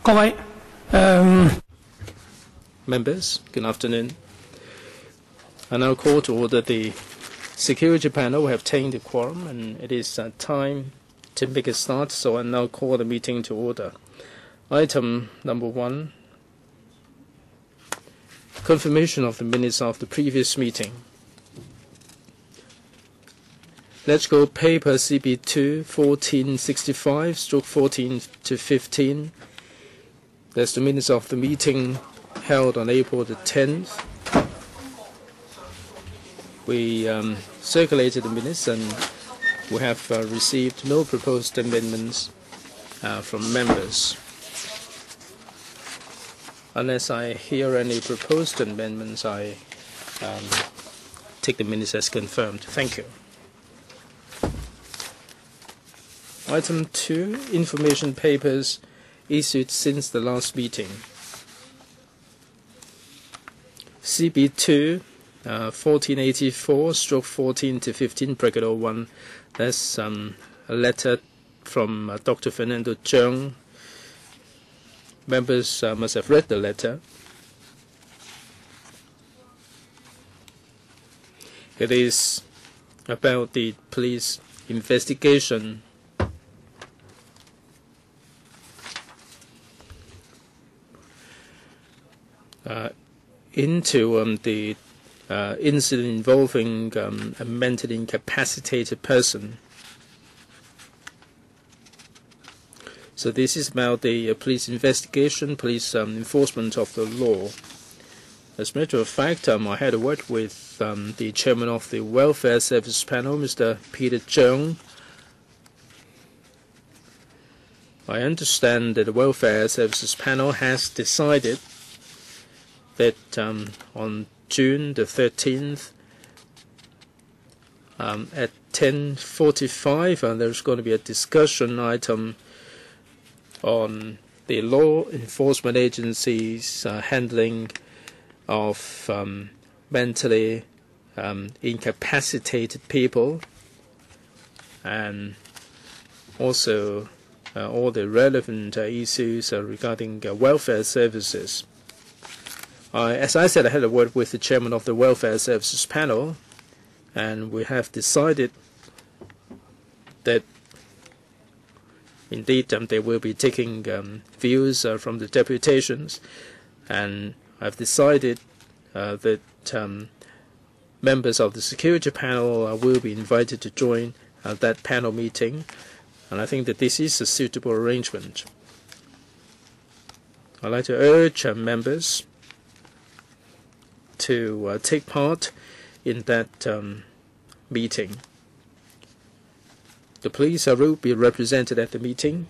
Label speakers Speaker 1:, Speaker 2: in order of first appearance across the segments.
Speaker 1: 各位
Speaker 2: Members, good afternoon. I now call to order the security panel. We have obtained the quorum, and it is time to make a start, so I now call the meeting to order. Item number 1, confirmation of the minutes of the previous meeting. Let's go paper CB2 1465/14 to 15. That's the minutes of the meeting held on April the 10th. We circulated the minutes, and we have received no proposed amendments from members. Unless I hear any proposed amendments, I take the minutes as confirmed. Thank you. Item 2, information papers issued since the last meeting. CB2 1484/14 to 15 bracket 01. That's a letter from Dr. Fernando CHEUNG. Members must have read the letter. It is about the police investigation into the incident involving a mentally incapacitated person. So this is about the police investigation, police enforcement of the law. As a matter of fact, I had a word with the chairman of the Welfare Services Panel, Mr. Peter Cheung. I understand that the Welfare Services Panel has decided that on June the 13th at 10:45 there's going to be a discussion item on the law enforcement agencies handling of mentally incapacitated people, and also all the relevant issues regarding welfare services. As I said, I had a word with the chairman of the Welfare Services Panel, and we have decided that indeed they will be taking views from the deputations, and I've decided that members of the security panel will be invited to join that panel meeting, and I think that this is a suitable arrangement. I'd like to urge members to take part in that meeting. The police will be represented at the meeting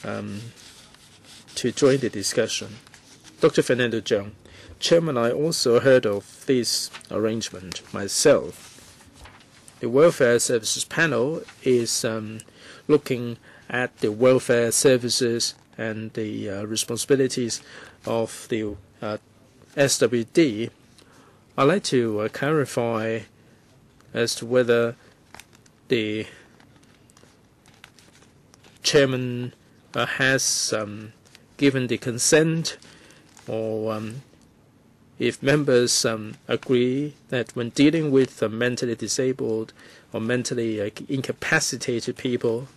Speaker 2: to join the discussion. Dr. Fernando CHEUNG, Chairman, I also heard of this arrangement myself. The Welfare Services Panel is looking at the welfare services and the responsibilities of the SWD. I'd like to clarify as to whether the chairman has given the consent, or if members agree that when dealing with mentally disabled or mentally incapacitated people,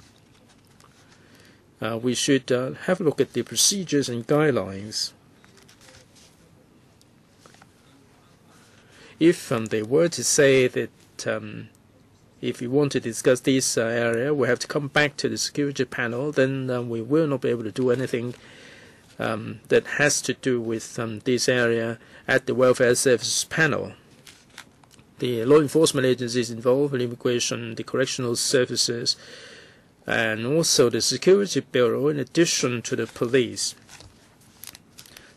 Speaker 2: we should have a look at the procedures and guidelines. If they were to say that if we want to discuss this area, we have to come back to the security panel, then we will not be able to do anything that has to do with this area at the Welfare Services Panel. The law enforcement agencies involved, immigration, the correctional services, and also the Security Bureau, in addition to the police.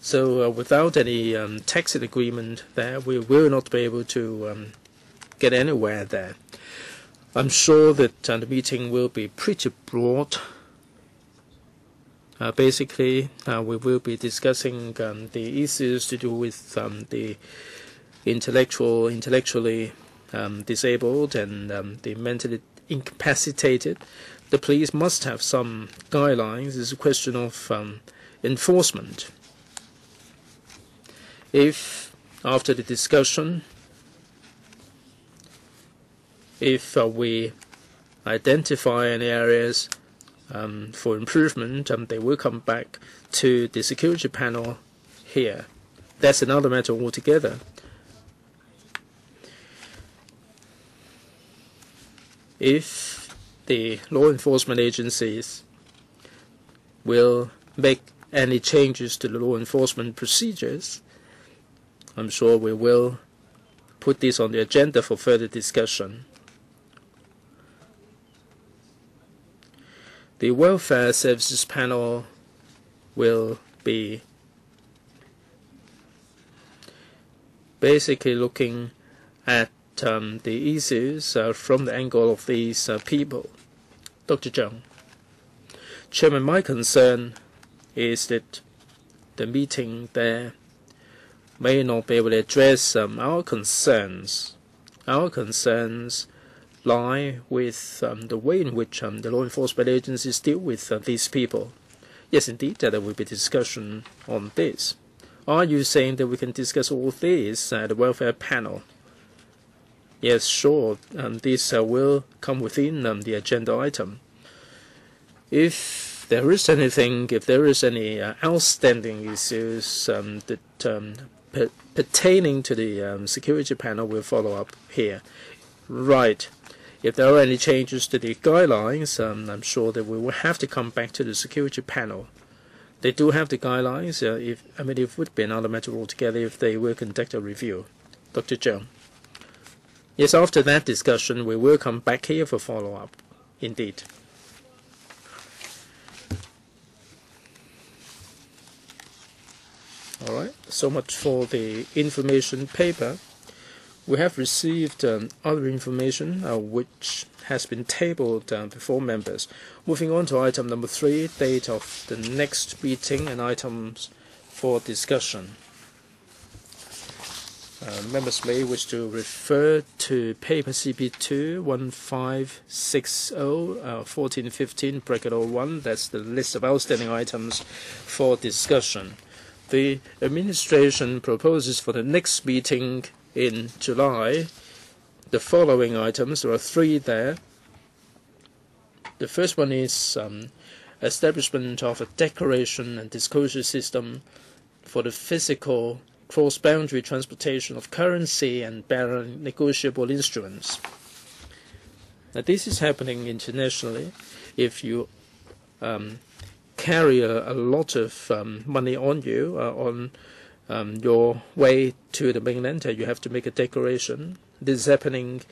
Speaker 2: So without any tacit agreement there, we will not be able to get anywhere there. I'm sure that the meeting will be pretty broad. Basically, we will be discussing the issues to do with the intellectually disabled and the mentally incapacitated. the police must have some guidelines. It's a question of enforcement. If, after the discussion, if we identify any areas for improvement, they will come back to the security panel here. That's another matter altogether. If the law enforcement agencies will make any changes to the law enforcement procedures, I'm sure we will put this on the agenda for further discussion. The Welfare Services Panel will be basically looking at the issues from the angle of these people. Dr. Cheung. Chairman, my concern is that the meeting there may not be able to address our concerns. Our concerns lie with the way in which the law enforcement agencies deal with these people. Yes, indeed, there will be discussion on this. Are you saying that we can discuss all this at the welfare panel? Yes, sure. This will come within the agenda item. If there is anything, if there is any outstanding issues that pertaining to the security panel, we'll follow up here. Right. If there are any changes to the guidelines, I'm sure that we will have to come back to the security panel. They do have the guidelines. It would be another matter altogether if they will conduct a review. Dr. Cheung. Yes, after that discussion, we will come back here for follow-up. Indeed. All right. So much for the information paper. We have received other information which has been tabled before members. Moving on to item number 3, date of the next meeting and items for discussion. Members may wish to refer to paper CP2 1560 1415 bracket 01. That's the list of outstanding items for discussion. The administration proposes for the next meeting in July the following items. There are 3 there. The first one is establishment of a declaration and disclosure system for the physical cross-boundary transportation of currency and bearer negotiable instruments. Now, this is happening internationally. If you carry a lot of money on you on your way to the mainland, you have to make a declaration. This is happening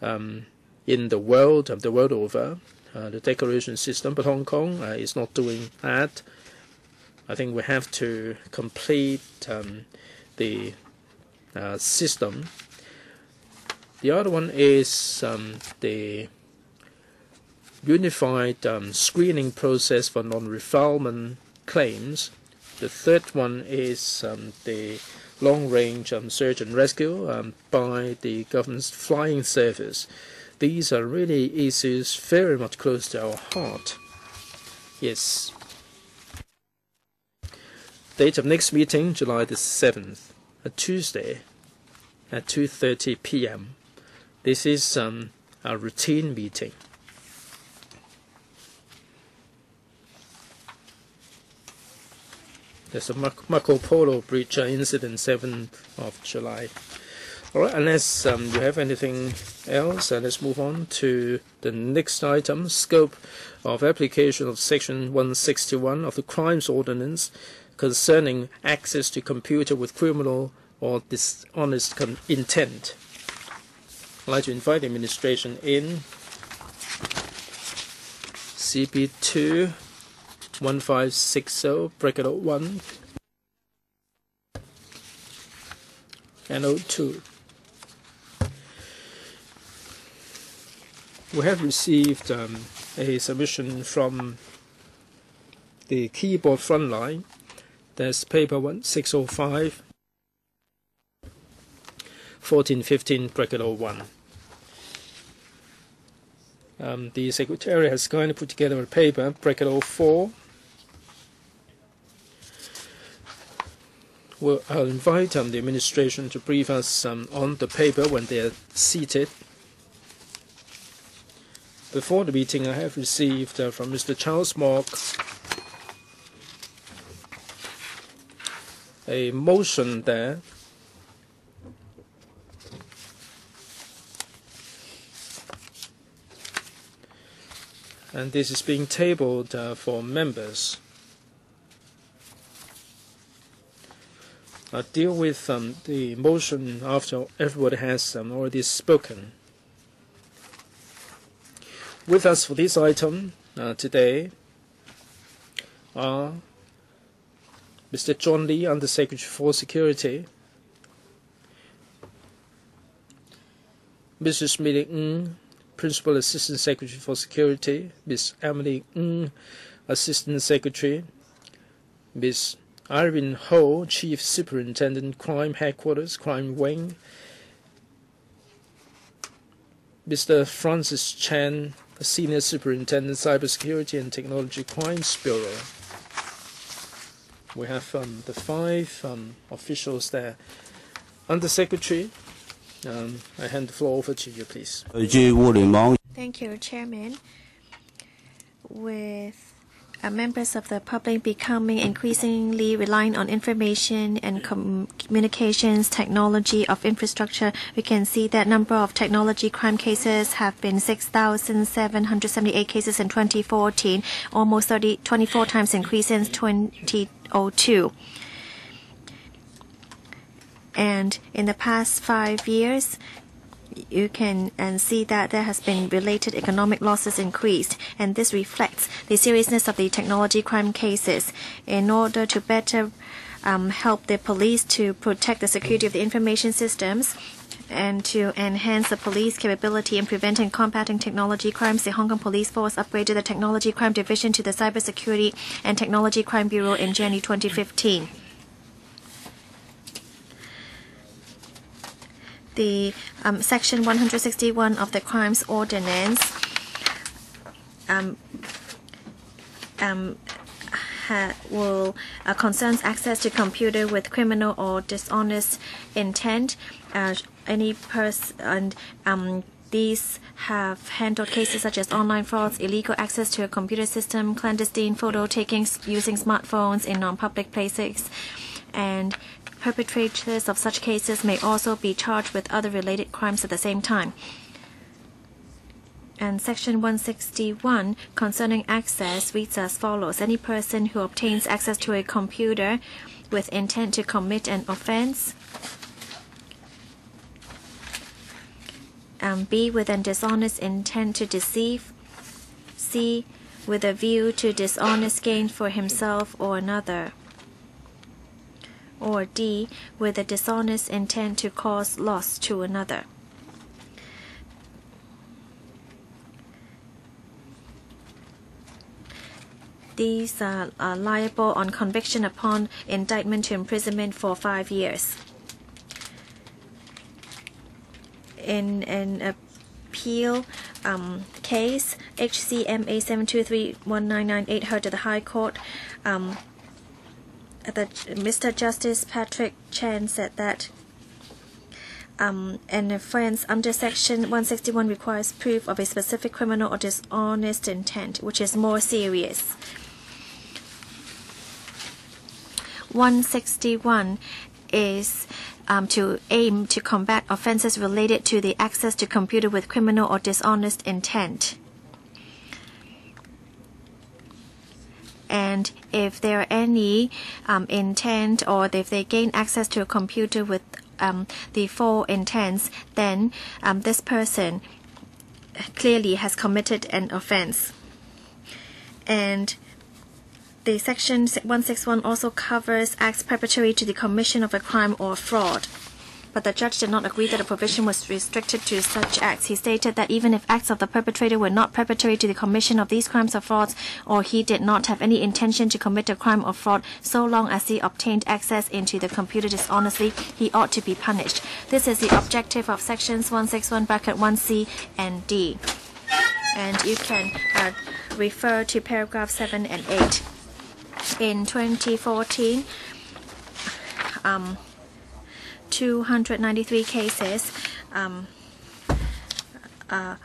Speaker 2: in the world over, the declaration system, but Hong Kong is not doing that. I think we have to complete the system. The other one is the unified screening process for non-refoulement claims. The third one is the long-range search and rescue by the government's flying service. These are really issues very much close to our heart. Yes. Date of next meeting, July the 7th, a Tuesday at 2:30 p.m. This is a routine meeting. There's a Marco Polo breach incident, 7th of July. All right, unless you have anything else, let's move on to the next item, scope of application of Section 161 of the Crimes Ordinance concerning access to computer with criminal or dishonest intent. I'd like to invite the administration in. CP2 1560 bracket 01 and 02. We have received a submission from the keyboard frontline. That's paper 1605 1415 bracket 01. The Secretariat has kindly put together a paper, bracket 04. Well, I'll invite the administration to brief us on the paper when they are seated. Before the meeting, I have received from Mr. Charles Mock a motion there and this is being tabled for members. I'll deal with the motion after everybody has already spoken. With us for this item today are Mr. John Lee, Undersecretary for Security, Mrs. Millie Ng, Principal Assistant Secretary for Security, Ms. Emily Ng, Assistant Secretary, Ms. Irene Ho, Chief Superintendent, Crime Headquarters, Crime Wing, Mr. Francis Chan, Senior Superintendent, Cybersecurity and Technology Crimes Bureau. We have the 5 officials there. Undersecretary, I hand the floor over to you, please.
Speaker 1: Thank you, Chairman. With members of the public becoming increasingly reliant on information and communications technology of infrastructure, we can see that number of technology crime cases have been 6,778 cases in 2014, almost 24 times increase since 2002. And in the past 5 years, you can see that there has been related economic losses increased, and this reflects the seriousness of the technology crime cases. In order to better help the police to protect the security of the information systems and to enhance the police capability in preventing and combating technology crimes, the Hong Kong Police Force upgraded the Technology Crime Division to the Cybersecurity and Technology Crime Bureau in January 2015. The Section 161 of the Crimes Ordinance concerns access to computer with criminal or dishonest intent. Any person these have handled cases such as online frauds, illegal access to a computer system, clandestine photo taking using smartphones in non-public places, and perpetrators of such cases may also be charged with other related crimes at the same time. And Section 161 concerning access reads as follows: any person who obtains access to a computer with intent to commit an offense, B, with an dishonest intent to deceive, C, with a view to dishonest gain for himself or another, or D, with a dishonest intent to cause loss to another. These are liable on conviction upon indictment to imprisonment for 5 years. In an appeal case, HCMA 7231998 heard to the High Court, Mr. Justice Patrick Chan said that an offense under Section 161 requires proof of a specific criminal or dishonest intent, which is more serious. 161 is to aim to combat offenses related to the access to computer with criminal or dishonest intent. And if there are any intent, or if they gain access to a computer with the 4 intents, then this person clearly has committed an offense. And the Section 161 also covers acts preparatory to the commission of a crime or fraud. But the judge did not agree that the provision was restricted to such acts. He stated that even if acts of the perpetrator were not preparatory to the commission of these crimes or frauds, or he did not have any intention to commit a crime or fraud, so long as he obtained access into the computer dishonestly, he ought to be punished. This is the objective of Sections 161(1)(c) and D. and you can refer to paragraph 7 and 8. In 2014, 293 cases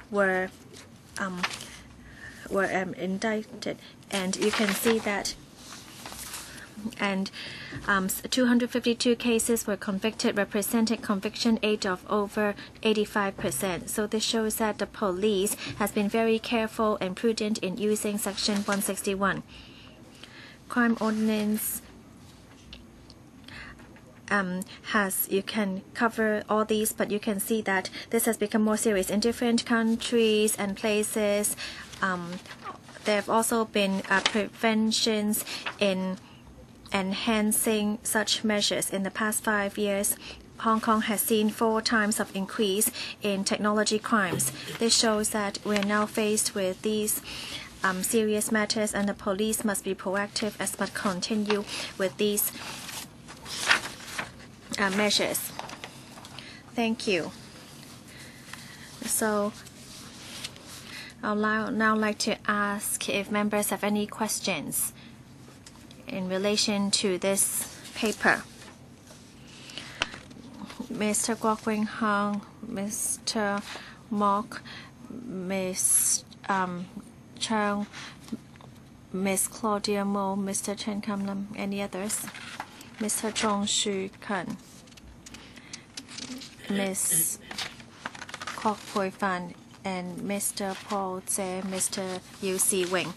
Speaker 1: were indicted, and you can see that, and 252 cases were convicted, representing conviction rate of over 85%. So this shows that the police has been very careful and prudent in using Section 161. Crime Ordinance you can cover all these, but you can see that this has become more serious in different countries and places. There have also been preventions in enhancing such measures. In the past 5 years, Hong Kong has seen 4 times of increase in technology crimes. This shows that we are now faced with these serious matters, and the police must be proactive as must continue with these measures. Thank you. So I'll now like to ask if members have any questions in relation to this paper. Mr. Dr Hon, Mr. Mok, Ms. Cheung, Ms. Claudia Mo, Mr. Chen Kam-lam, any others? Mr. Chong Shu Kun, Ms. Kok Poi Fan, and Mr. Paul Tse, Mr. Yu Si Wing.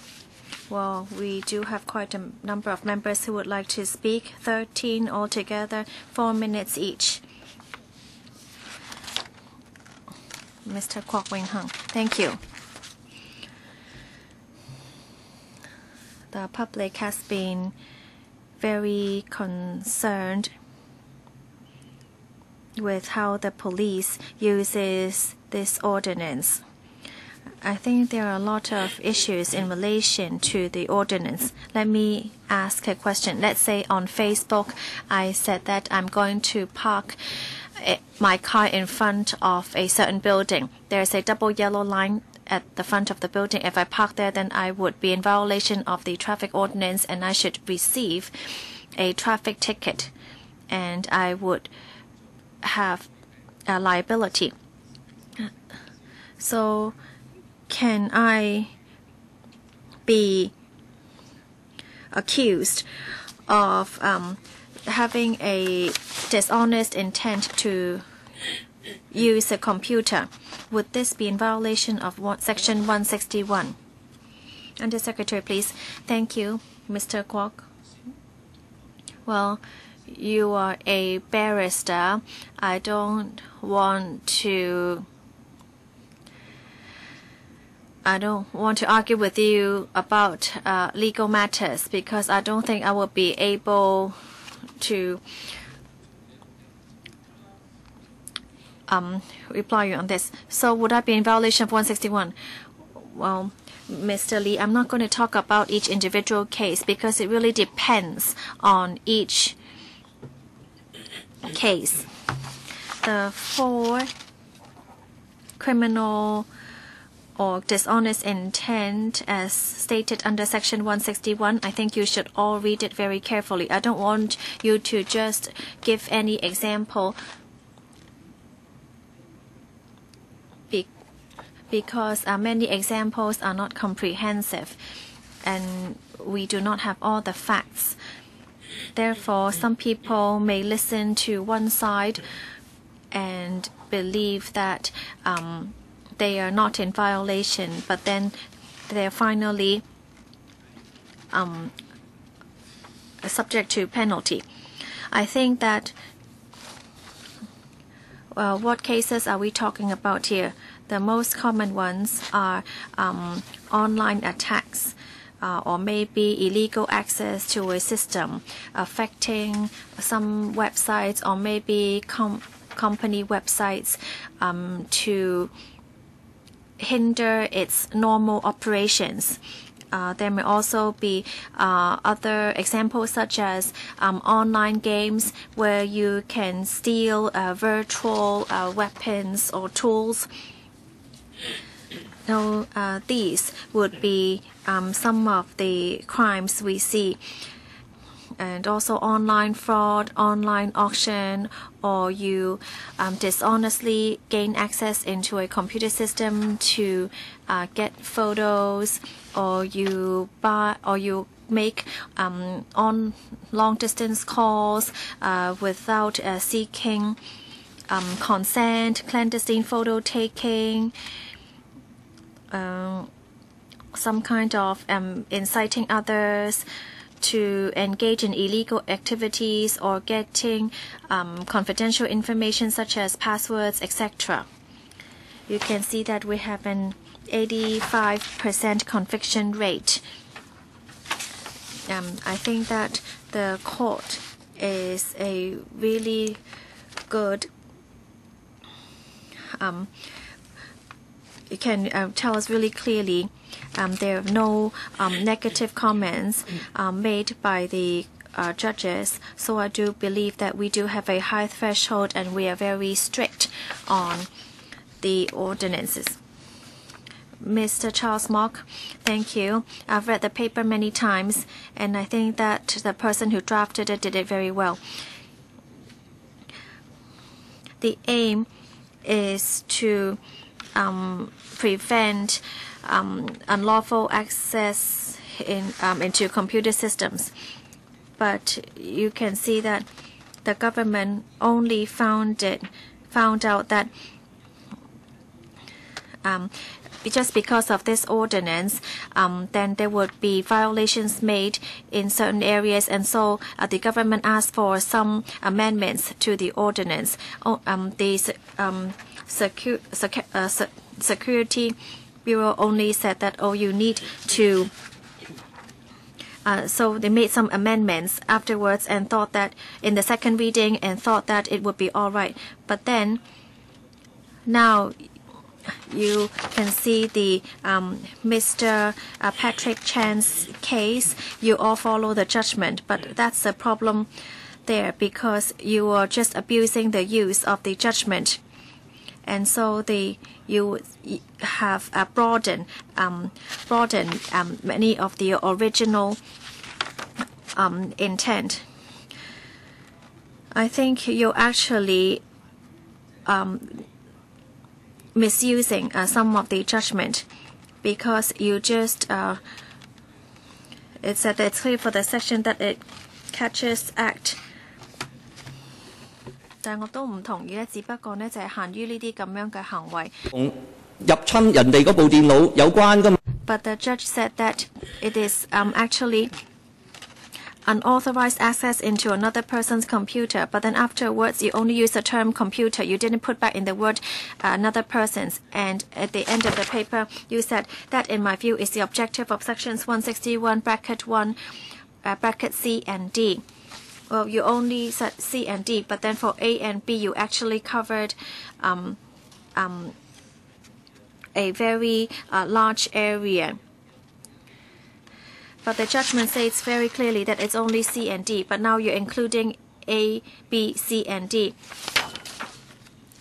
Speaker 1: Well, we do have quite a number of members who would like to speak, 13 altogether, 4 minutes each. Mr. Kwok Wing Hung, thank you. The public has been very concerned with how the police uses this ordinance. I think there are a lot of issues in relation to the ordinance. Let me ask a question. Let's say on Facebook, I said that I'm going to park my car in front of a certain building. There's a double yellow line at the front of the building. If I park there, then I would be in violation of the traffic ordinance, and I should receive a traffic ticket, and I would have a liability. So can I be accused of having a dishonest intent to use a computer? Would this be in violation of Section 161? Under Secretary, please. Thank you, Mr. Kwok. Well, you are a barrister. I don't want to argue with you about legal matters, because I don't think I will be able to reply you on this. So would I be in violation of 161? Well, Mr. Lee, I'm not going to talk about each individual case, because it really depends on each case. The 4 criminal or dishonest intent as stated under Section 161, I think you should all read it very carefully. I don't want you to just give any example, because many examples are not comprehensive and we do not have all the facts. Therefore, some people may listen to one side and believe that they are not in violation, but then they are finally subject to penalty. I think that, well, what cases are we talking about here? The most common ones are online attacks, or maybe illegal access to a system affecting some websites, or maybe company websites to hinder its normal operations. There may also be other examples, such as online games where you can steal virtual weapons or tools. Now, these would be some of the crimes we see. And also online fraud, online auction, or you dishonestly gain access into a computer system to get photos, or you buy, or you make on long distance calls without seeking consent, clandestine photo taking, some kind of inciting others to engage in illegal activities or getting confidential information such as passwords, etc. You can see that we have an 85% conviction rate. I think that the court is a really good you can tell us really clearly there are no negative comments made by the judges. So I do believe that we do have a high threshold and we are very strict on the ordinances. Mr. Charles Mock, thank you. I've read the paper many times and I think that the person who drafted it did it very well. The aim is to prevent unlawful access into computer systems. But you can see that the government only found out that just because of this ordinance, then there would be violations made in certain areas, and so the government asked for some amendments to the ordinance. The Security Bureau only said that, oh, you need to. So they made some amendments afterwards and thought that in the second reading and thought that it would be all right. But then now you can see the Mr. Patrick Chan's case. You all follow the judgment, but that's the problem there because you are just abusing the use of the judgment. And so you have broadened many of the original intent. I think you're actually misusing some of the judgment because you just it said that it's clear for the section that it catches act. 但係我都唔同意咧，只不過咧就係限於呢啲咁樣嘅行為。入侵人哋嗰部電腦有關㗎嘛。But the judge said that it is actually unauthorized access into another person's computer, but then afterwards you only use the term computer. You didn't put back in the word another person's. And at the end of the paper, you said that, in my view, is the objective of sections 161 bracket 1 bracket C and D. Well, you only said C and D, but then for A and B, you actually covered a very large area. But the judgment says very clearly that it's only C and D, but now you're including A, B, C, and D.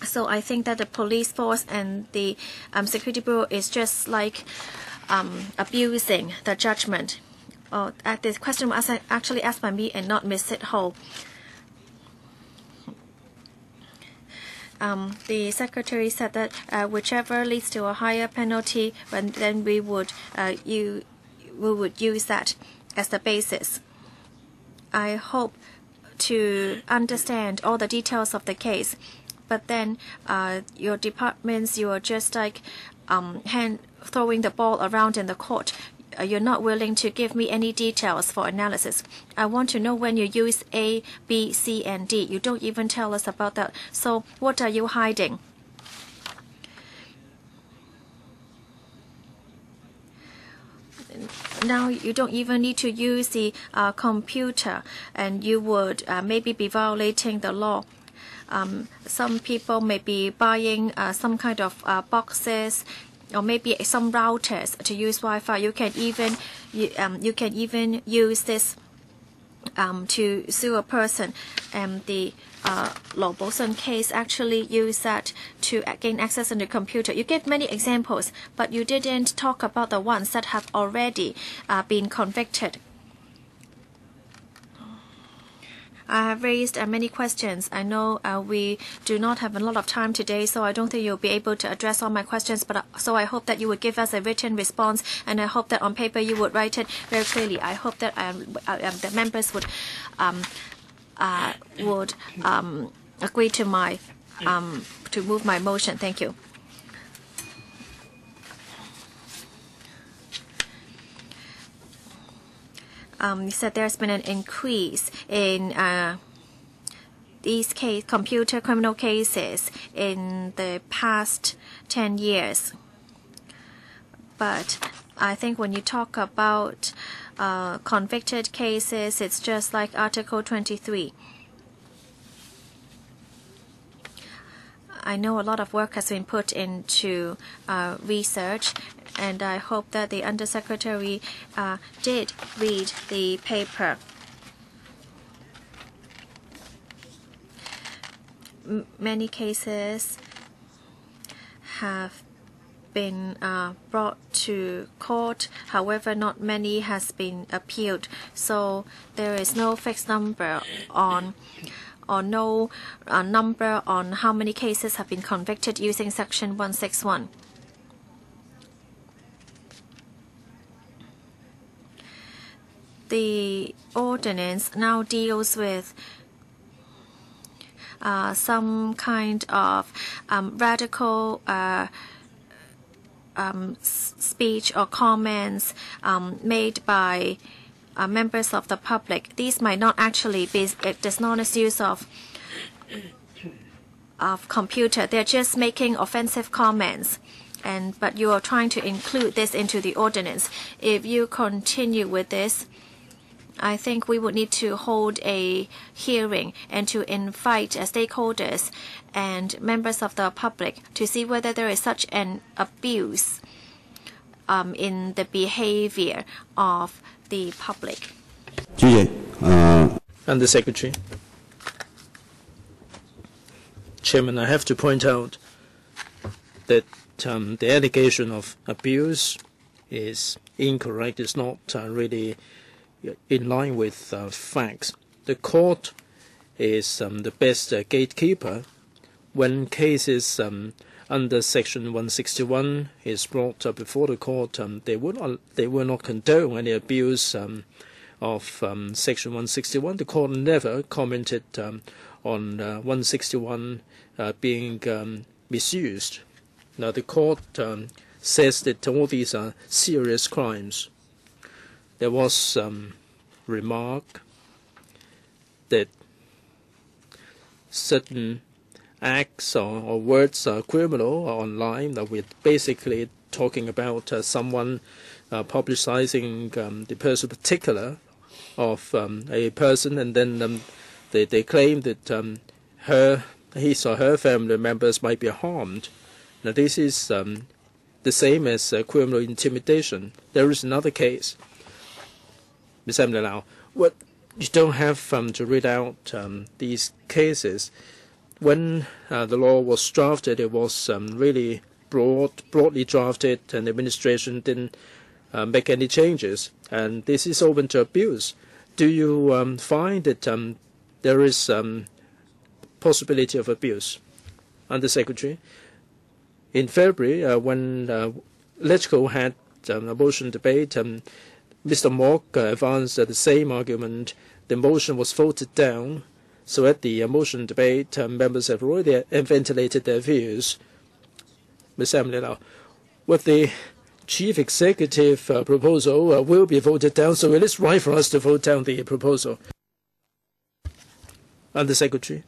Speaker 1: So I think that the police force and the Security Bureau is just like abusing the judgment. This question was actually asked by me and not Ms. Sit Ho. The secretary said that whichever leads to a higher penalty, then we would use that as the basis. I hope to understand all the details of the case, but then your departments, you are just like throwing the ball around in the court. You're not willing to give me any details for analysis. I want to know when you use A, B, C, and D. You don't even tell us about that. So what are you hiding? Now you don't even need to use the computer, and you would maybe be violating the law. Some people may be buying some kind of boxes, or maybe some routers to use Wi-Fi. You can even use this to sue a person. The Lo Boson case actually used that to gain access on the computer. You gave many examples, but you didn't talk about the ones that have already been convicted. I have raised many questions. I know we do not have a lot of time today, so I don't think you'll be able to address all my questions. But so I hope that you would give us a written response, and I hope that on paper you would write it very clearly. I hope that the members would agree to my to move my motion. Thank you. You said there's been an increase in these computer criminal cases in the past 10 years. But I think when you talk about convicted cases, it's just like Article 23. I know a lot of work has been put into research, and I hope that the Undersecretary did read the paper. Many cases have been brought to court. However, not many has been appealed. So there is no fixed number on or no number on how many cases have been convicted using Section 161. The ordinance now deals with some kind of radical speech or comments made by members of the public. These might not actually be a dishonest use of computer. They're just making offensive comments. But you are trying to include this into the ordinance. If you continue with this, I think we would need to hold a hearing and to invite stakeholders and members of the public to see whether there is such an abuse in the behavior of the public.
Speaker 2: Undersecretary. Chairman, I have to point out that the allegation of abuse is incorrect. It's not really in line with facts. The court is the best gatekeeper. When cases under Section 161 is brought before the court, they will not condone any abuse of Section 161. The court never commented on 161 being misused. Now the court says that all these are serious crimes. There was some remark that certain acts or words are criminal online. That we're basically talking about someone publicizing the person particular of a person, and then they claim that his or her family members might be harmed. Now this is the same as criminal intimidation. There is another case. Ms. Emily Lau, what you don't have to read out these cases. When the law was drafted, it was really broadly drafted, and the administration didn't make any changes. And this is open to abuse. Do you find that there is possibility of abuse? Undersecretary, in February, when LegCo had a motion debate, Mr. Mok advanced the same argument. The motion was voted down. So at the motion debate, members have already ventilated their views. Ms. Emily Lau, with the chief executive proposal will be voted down, so it is right for us to vote down the proposal. Undersecretary,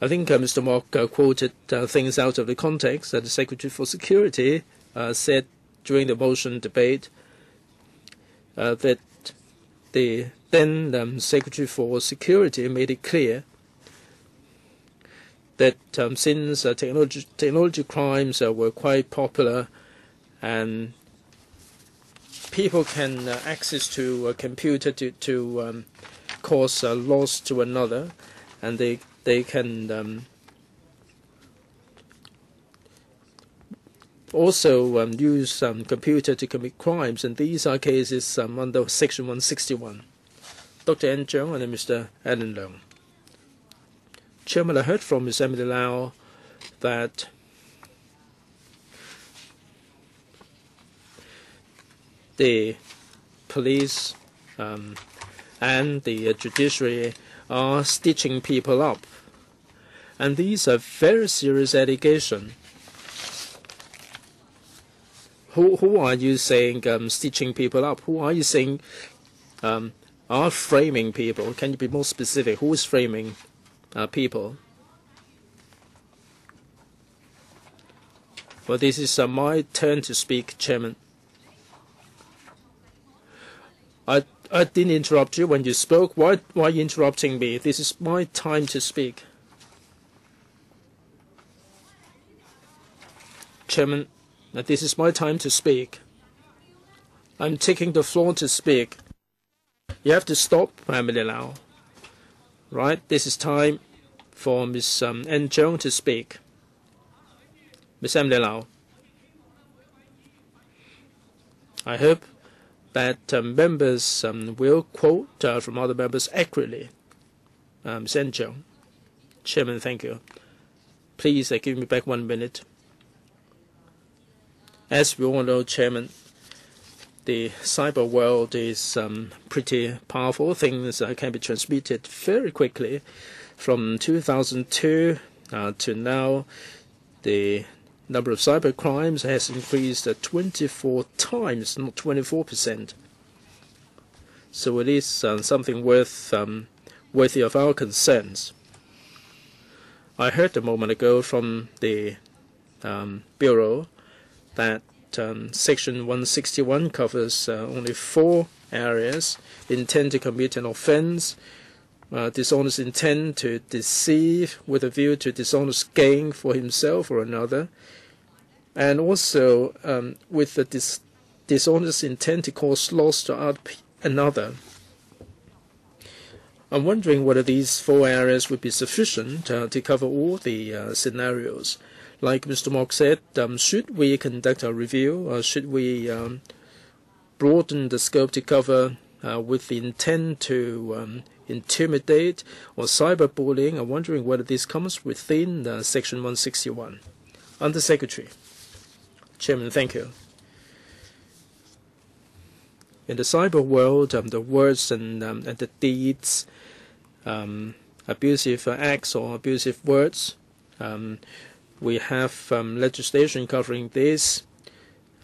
Speaker 2: I think Mr. Mok quoted things out of the context that the Secretary for Security said during the motion debate that the then Secretary for Security made it clear that since technology crimes were quite popular and people can access to a computer to cause loss to another, and they can also use computer to commit crimes, and these are cases under Section 161. Dr. N. Cheung and Mr. Alan Leung. Chairman, I heard from Ms. Emily Lau that the police and the judiciary are stitching people up. And these are very serious allegations. Who are you saying stitching people up? Who are you saying are framing people? Can you be more specific? Who is framing people? Well, this is my turn to speak, Chairman. I didn't interrupt you when you spoke. Why are you interrupting me? This is my time to speak. Chairman, this is my time to speak. I'm taking the floor to speak. You have to stop, Emily Lau. Right? This is time for Ms. N. Cheung to speak. Ms. Emily Lau. I hope that members will quote from other members accurately. Ms. N. Cheung. Chairman, thank you. Please give me back 1 minute. As we all know, Chairman, the cyber world is pretty powerful. Things can be transmitted very quickly. From 2002 to now, the number of cyber crimes has increased 24 times, not 24%. So it is something worthy of our concerns. I heard a moment ago from the Bureau that Section 161 covers only 4 areas: intent to commit an offense, dishonest intent to deceive with a view to dishonest gain for himself or another, and also with the dishonest intent to cause loss to another. I'm wondering whether these 4 areas would be sufficient to cover all the scenarios. Like Mr. Mok said, should we conduct a review, or should we broaden the scope to cover with the intent to intimidate or cyberbullying? I'm wondering whether this comes within Section 161. Under Secretary. Chairman, thank you. In the cyber world, the words and the deeds, abusive acts or abusive words, we have legislation covering this,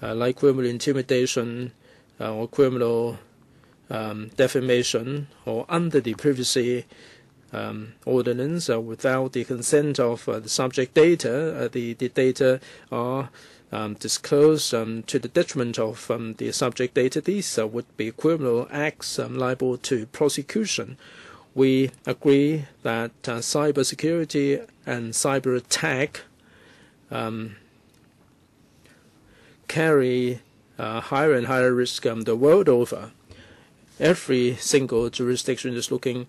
Speaker 2: like criminal intimidation or criminal defamation, or under the privacy ordinance, without the consent of the subject data, the data are disclosed to the detriment of the subject data. These would be criminal acts liable to prosecution. We agree that cybersecurity and cyber attack carry higher and higher risk the world over. Every single jurisdiction is looking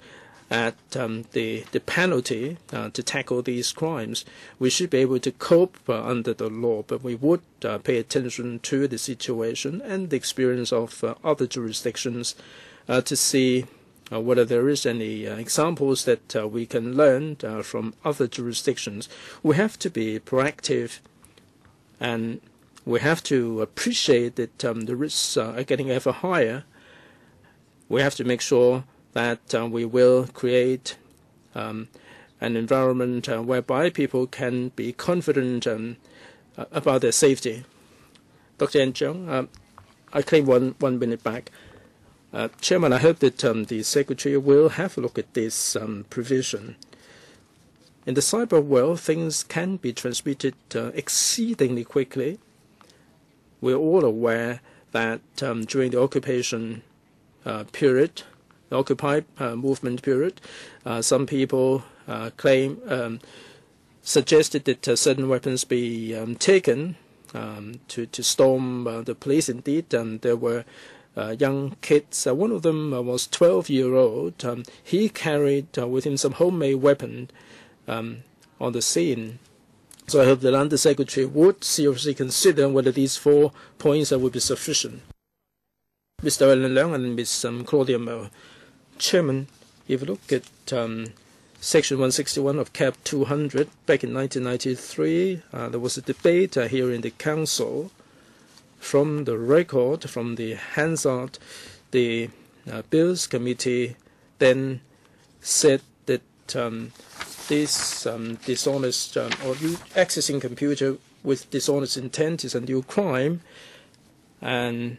Speaker 2: at the penalty to tackle these crimes. We should be able to cope under the law, but we would pay attention to the situation and the experience of other jurisdictions to see whether there is any examples that we can learn from other jurisdictions. We have to be proactive, and we have to appreciate that the risks are getting ever higher. We have to make sure that we will create an environment whereby people can be confident about their safety. Dr. N. Cheung, I claim one minute back. Chairman, I hope that the Secretary will have a look at this provision. In the cyber world, things can be transmitted exceedingly quickly. We're all aware that during the occupation period, the Occupy movement period, some people suggested that certain weapons be taken to storm the police. Indeed, there were young kids. One of them was 12-year-old. He carried with him some homemade weapon on the scene. So I hope the Undersecretary would seriously consider whether these 4 points would be sufficient. Mr. Alan Leung and Ms. Claudia Mo. Chairman, if you look at Section 161 of Cap 200, back in 1993, there was a debate here in the Council. From the record, from the Hansard, the Bills Committee then said that this dishonest or accessing computer with dishonest intent is a new crime, and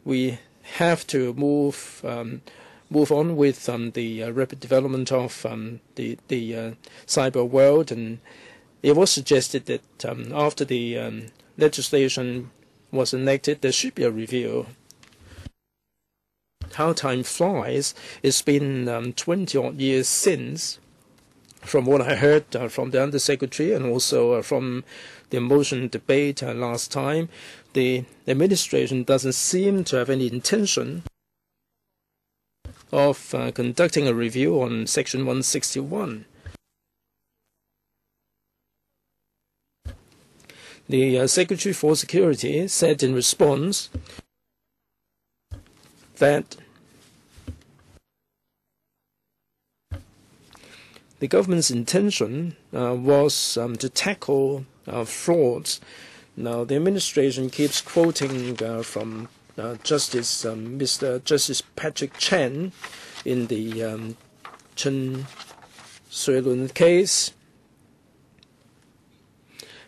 Speaker 2: we have to move on with the rapid development of the cyber world. And it was suggested that after the legislation was enacted, there should be a review. How time flies. It's been 20-odd years since, from what I heard from the Undersecretary and also from the motion debate last time. The administration doesn't seem to have any intention of conducting a review on Section 161. The Secretary for Security said in response that the government's intention was to tackle frauds. Now, the administration keeps quoting from Mr. Justice Patrick Chen in the Chen Shui-Lun case.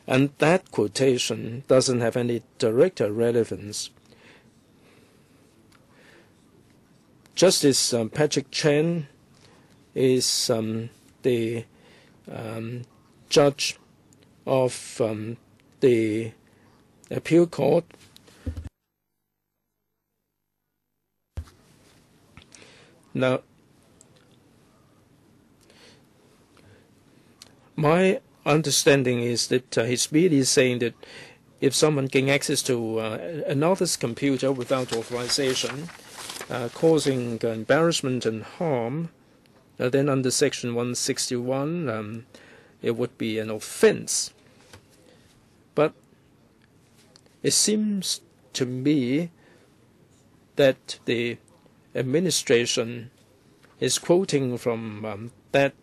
Speaker 2: And that quotation doesn't have any direct relevance. Justice Patrick Chen is the judge of the appeal court. Now, my understanding is that he's really saying that if someone gains access to another's computer without authorization, causing embarrassment and harm, then under Section 161, it would be an offense. But it seems to me that the administration is quoting from that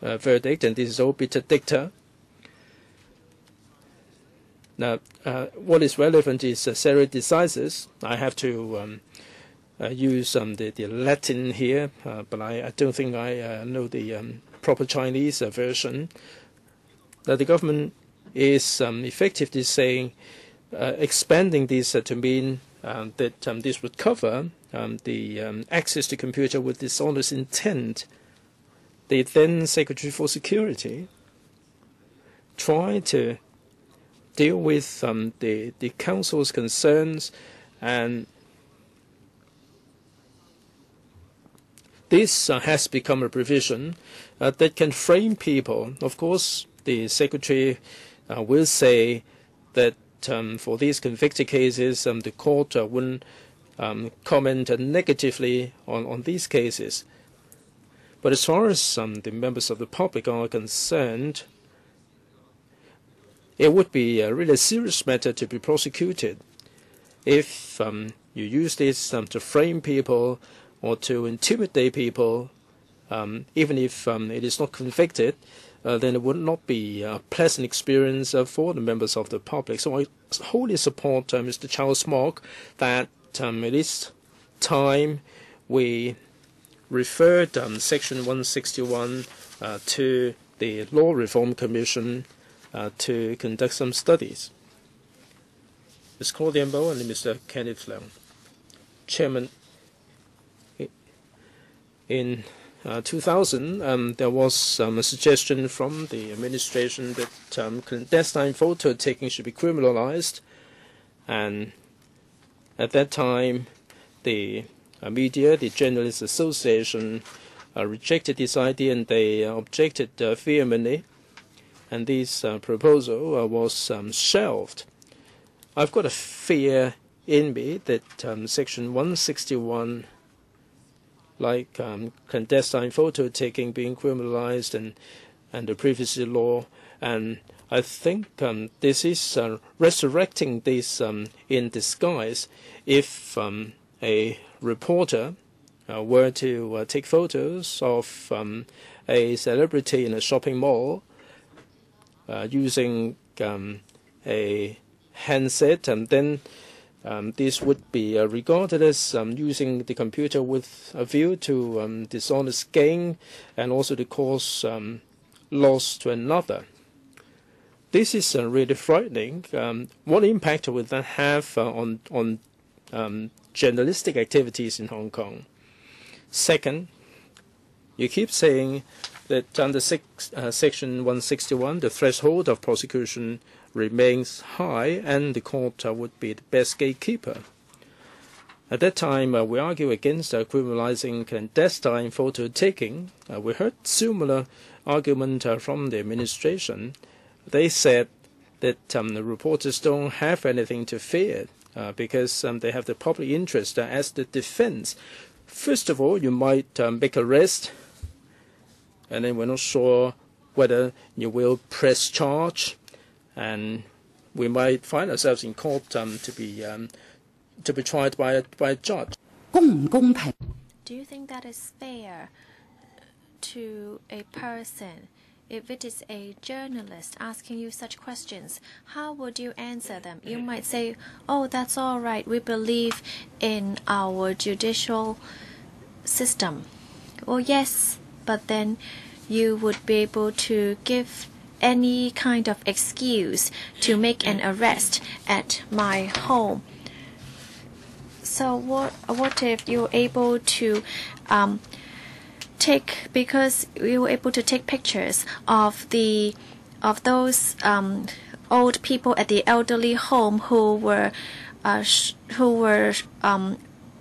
Speaker 2: verdict, and this is obiter dicta. Now, what is relevant is stare decisis. I have to use the Latin here, but I don't think I know the proper Chinese version. That the government is effectively saying, expanding this to mean that this would cover the access to computer with dishonest intent. The then Secretary for Security tried to deal with the Council's concerns, and this has become a provision that can frame people. Of course, the Secretary will say that for these convicted cases, the court wouldn't comment negatively on these cases. But as far as the members of the public are concerned, it would be a really serious matter to be prosecuted if you use this to frame people or to intimidate people. Even if it is not convicted, then it would not be a pleasant experience for the members of the public. So I wholly support Mr. Charles Mok that it is time we referred Section 161 to the Law Reform Commission to conduct some studies. Ms. Claudia Mo and Mr. Kenneth Leung. Chairman, in 2000, there was a suggestion from the administration that clandestine photo taking should be criminalized, and at that time the media, the Journalists Association, rejected this idea, and they objected vehemently. and this proposal was shelved. I've got a fear in me that Section 161, like clandestine photo taking being criminalized and the privacy law, and I think this is resurrecting this in disguise. If a reporter were to take photos of a celebrity in a shopping mall using a handset, and then this would be regarded as using the computer with a view to dishonest gain and also to cause loss to another. This is really frightening. What impact would that have on journalistic activities in Hong Kong? Second, you keep saying that under Section 161, the threshold of prosecution remains high and the court would be the best gatekeeper. At that time, we argued against criminalizing clandestine photo taking. We heard similar argument from the administration. They said that the reporters don't have anything to fear because they have the public interest as the defense. First of all, you might make arrest, and then we're not sure whether you will press charge, and we might find ourselves in court to be tried by a judge.
Speaker 1: Do you think that is fair to a person? If it is a journalist asking you such questions, how would you answer them? You might say, oh, that's all right. We believe in our judicial system. Well, yes, but then you would be able to give any kind of excuse to make an arrest at my home. So what if you're able to because we were able to take pictures of those old people at the elderly home who were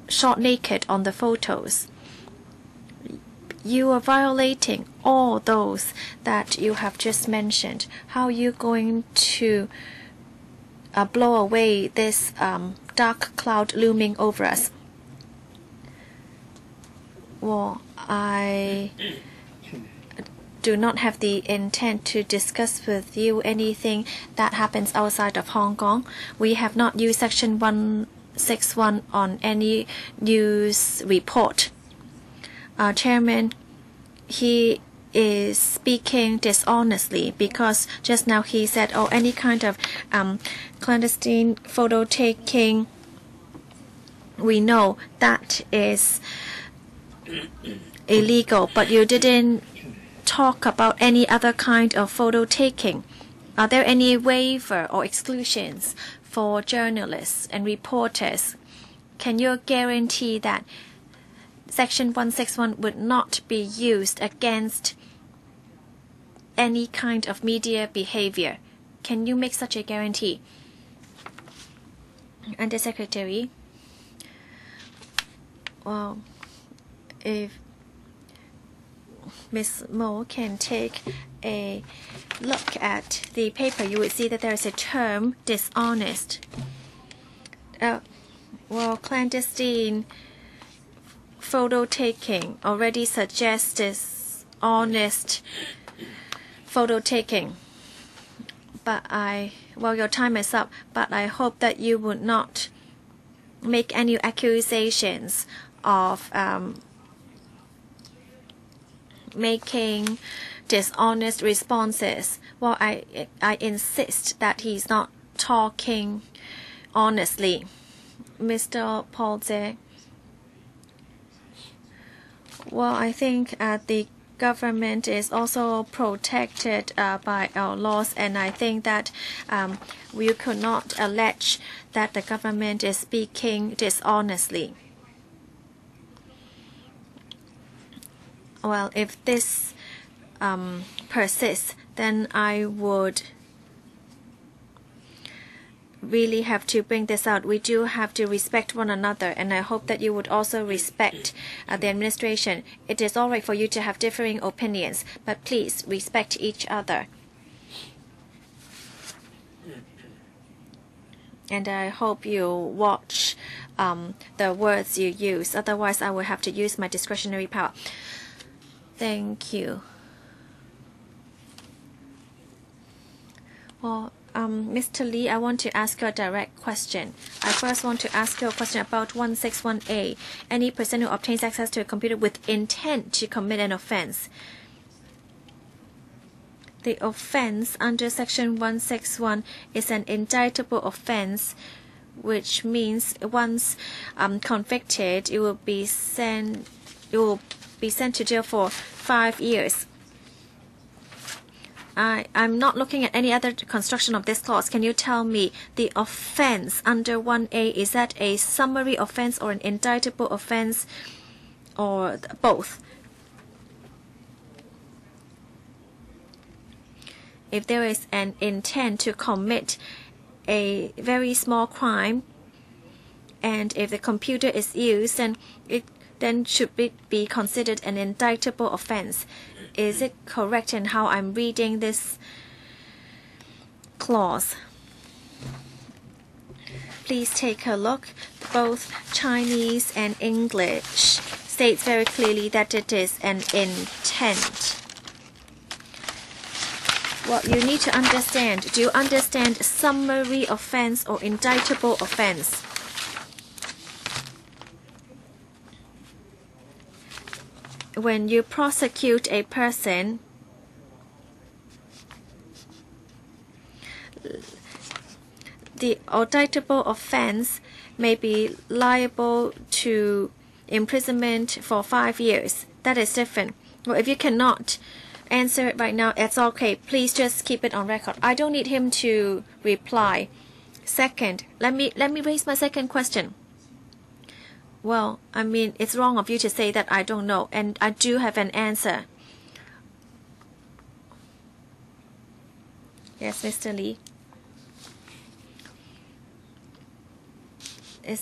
Speaker 1: shot naked on the photos. You are violating all those that you have just mentioned. How are you going to blow away this dark cloud looming over us? Well, I do not have the intent to discuss with you anything that happens outside of Hong Kong. We have not used Section 161 on any news report. Our chairman, he is speaking dishonestly because just now he said, oh, any kind of clandestine photo taking, we know that is illegal, but you didn't talk about any other kind of photo taking. Are there any waiver or exclusions for journalists and reporters? Can you guarantee that Section 161 would not be used against any kind of media behavior? Can you make such a guarantee? Undersecretary, well, if Ms. Mo can take a look at the paper, you would see that there is a term, dishonest. Well, clandestine photo taking already suggests dishonest photo taking. But well, your time is up, but I hope that you would not make any accusations of making dishonest responses. Well, I insist that he's not talking honestly. Mr. Paul Tse. Well, I think the government is also protected by our laws, and I think that we could not allege that the government is speaking dishonestly. Well, if this persists, then I would really have to bring this out. We do have to respect one another, and I hope that you would also respect the administration. It is all right for you to have differing opinions, but please respect each other. And I hope you watch the words you use. Otherwise, I will have to use my discretionary power. Thank you. Well, Mr. Lee, I want to ask you a direct question. I first want to ask you a question about 161A. Any person who obtains access to a computer with intent to commit an offense. The offense under Section 161 is an indictable offense, which means once convicted, it will be sent to jail for 5 years. I'm not looking at any other construction of this clause. Can you tell me the offense under 1A, is that a summary offense or an indictable offense or both? If there is an intent to commit a very small crime, and if the computer is used, then should it be considered an indictable offense? Is it correct in how I'm reading this clause? Please take a look. Both Chinese and English states very clearly that it is an intent. Well, you need to understand. Do you understand summary offense or indictable offense? When you prosecute a person, the indictable offense may be liable to imprisonment for 5 years. That is different. Well, if you cannot answer it right now, it's okay. Please just keep it on record. I don't need him to reply. Second, let me raise my second question. Well, I mean, it's wrong of you to say that I don't know, and I do have an answer. Yes, Mr. Lee. It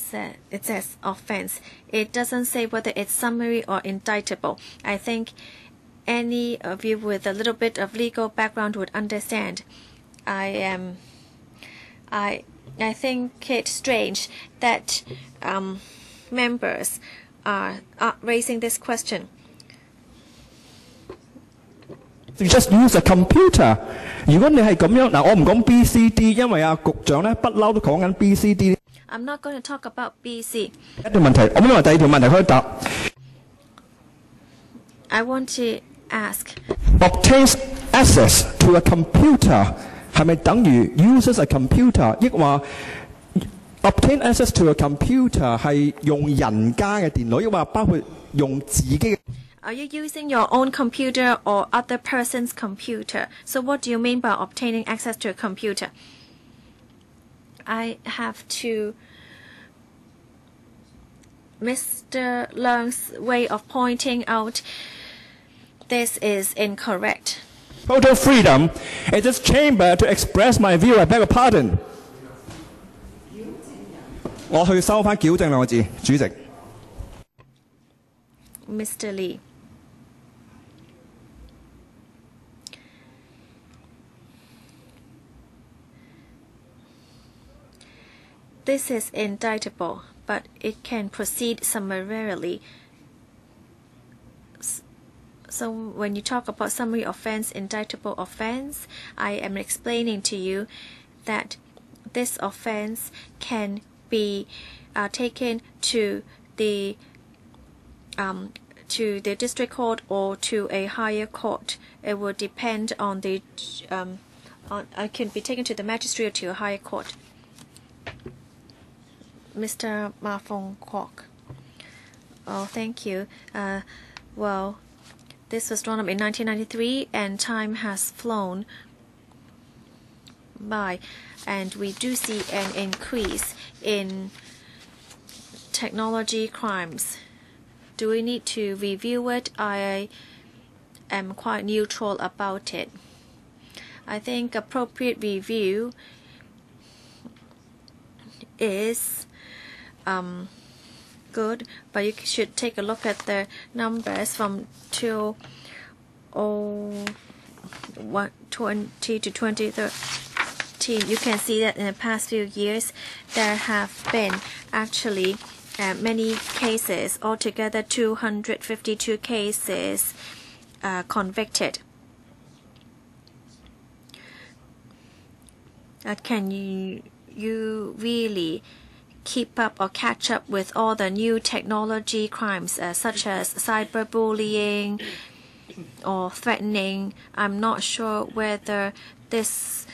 Speaker 1: says offense. It doesn't say whether it's summary or indictable. I think any of you with a little bit of legal background would understand. I think it's strange that members are raising this question.
Speaker 3: You just use a computer. 如果你係咁樣，嗱，我唔講 BCD， 因為局長咧不嬲都講緊 BCD。
Speaker 1: I'm not going to talk about BC.
Speaker 3: 一條問題，我問第二條問題可以答。
Speaker 1: I want to ask.
Speaker 3: Obtains access to a computer 係咪等於 uses a computer？ 抑或 obtain access to a computer 係用人家嘅電腦，抑或包括用自己嘅？
Speaker 1: Are you using your own computer or other person's computer? So what do you mean by obtaining access to a computer? I have to... Mr. Leung's way of pointing out this is incorrect.
Speaker 3: Total freedom in this chamber to express my view. I beg your pardon. 我去收返矯正兩個字，主席。
Speaker 1: Mr. Lee. This is indictable, but it can proceed summarily. So when you talk about summary offense, indictable offense, I am explaining to you that this offense can be taken to the district court or to a higher court. It will depend on the it can be taken to the magistrate or to a higher court. Mr. Ma Fong Kwok. Oh, thank you. Well, this was drawn up in 1993, and time has flown by, and we do see an increase in technology crimes. Do we need to review it? I am quite neutral about it. I think appropriate review is good, but you should take a look at the numbers from 2020 to 2013. 2014, you can see that in the past few years, there have been actually many cases, altogether 252 cases convicted. Can you really keep up or catch up with all the new technology crimes such as cyberbullying or threatening? I'm not sure whether this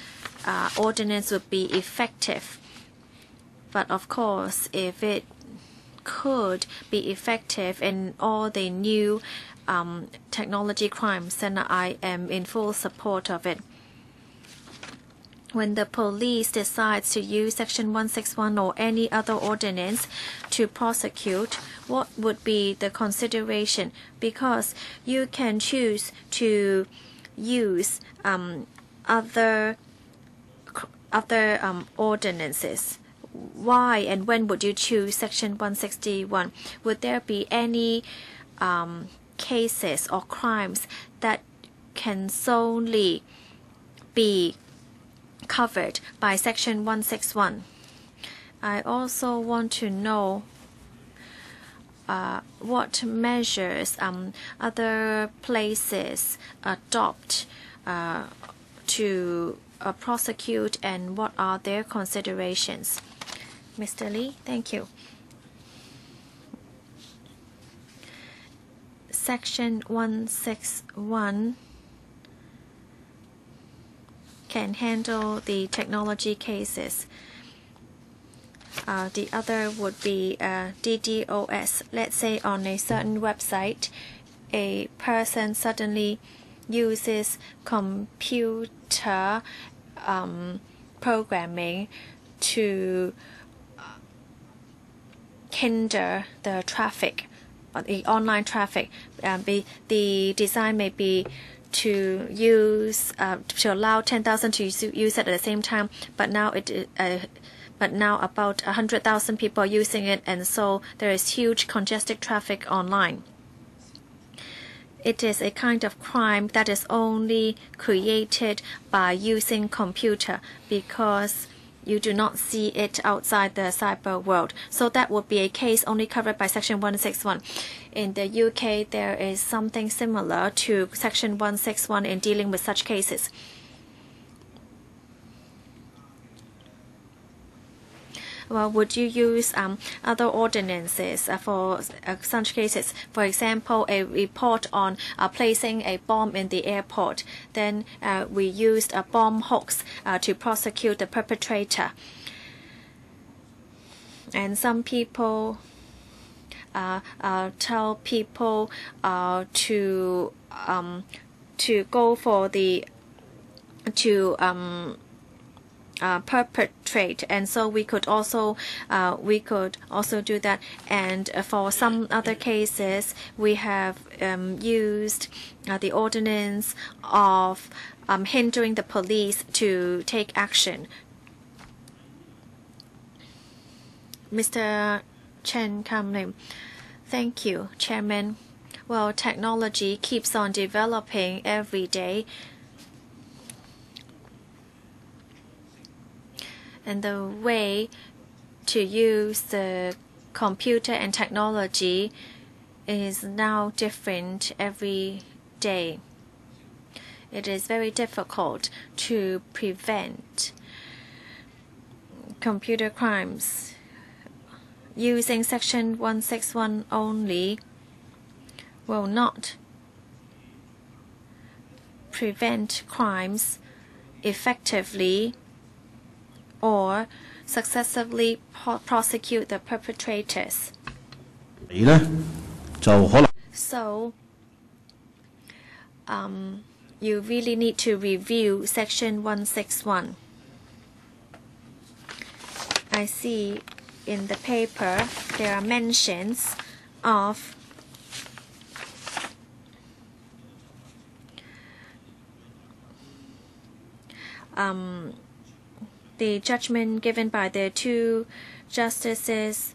Speaker 1: ordinance would be effective. But of course, if it could be effective in all the new technology crimes, then I am in full support of it. When the police decides to use Section 161 or any other ordinance to prosecute, what would be the consideration? Because you can choose to use other ordinances. Why and when would you choose Section 161? Would there be any cases or crimes that can solely be covered by Section 161? I also want to know what measures other places adopt to prosecute and what are their considerations. Mr. Lee, thank you. Section 161 can handle the technology cases. The other would be DDoS. Let's say on a certain website, a person suddenly uses computer programming to hinder the traffic, the online traffic. The design may be to use to allow 10,000 to use it at the same time, but now about 100,000 people are using it, and so there is huge congested traffic online. It is a kind of crime that is only created by using computer, because you do not see it outside the cyber world. So that would be a case only covered by Section 161. In the UK, there is something similar to Section 161 in dealing with such cases. Well, would you use other ordinances for such cases? For example, a report on placing a bomb in the airport. Then we used a bomb hoax to prosecute the perpetrator. And some people tell people to go for the perpetrate, and so we could also do that. And for some other cases, we have used the ordinance of hindering the police to take action. Mr. Chen Kamlim, thank you, Chairman. Well, technology keeps on developing every day. And the way to use the computer and technology is now different every day. It is very difficult to prevent computer crimes. Using Section 161 only will not prevent crimes effectively or successfully prosecute the perpetrators. So, you really need to review Section 161. I see in the paper there are mentions of the judgment given by the two justices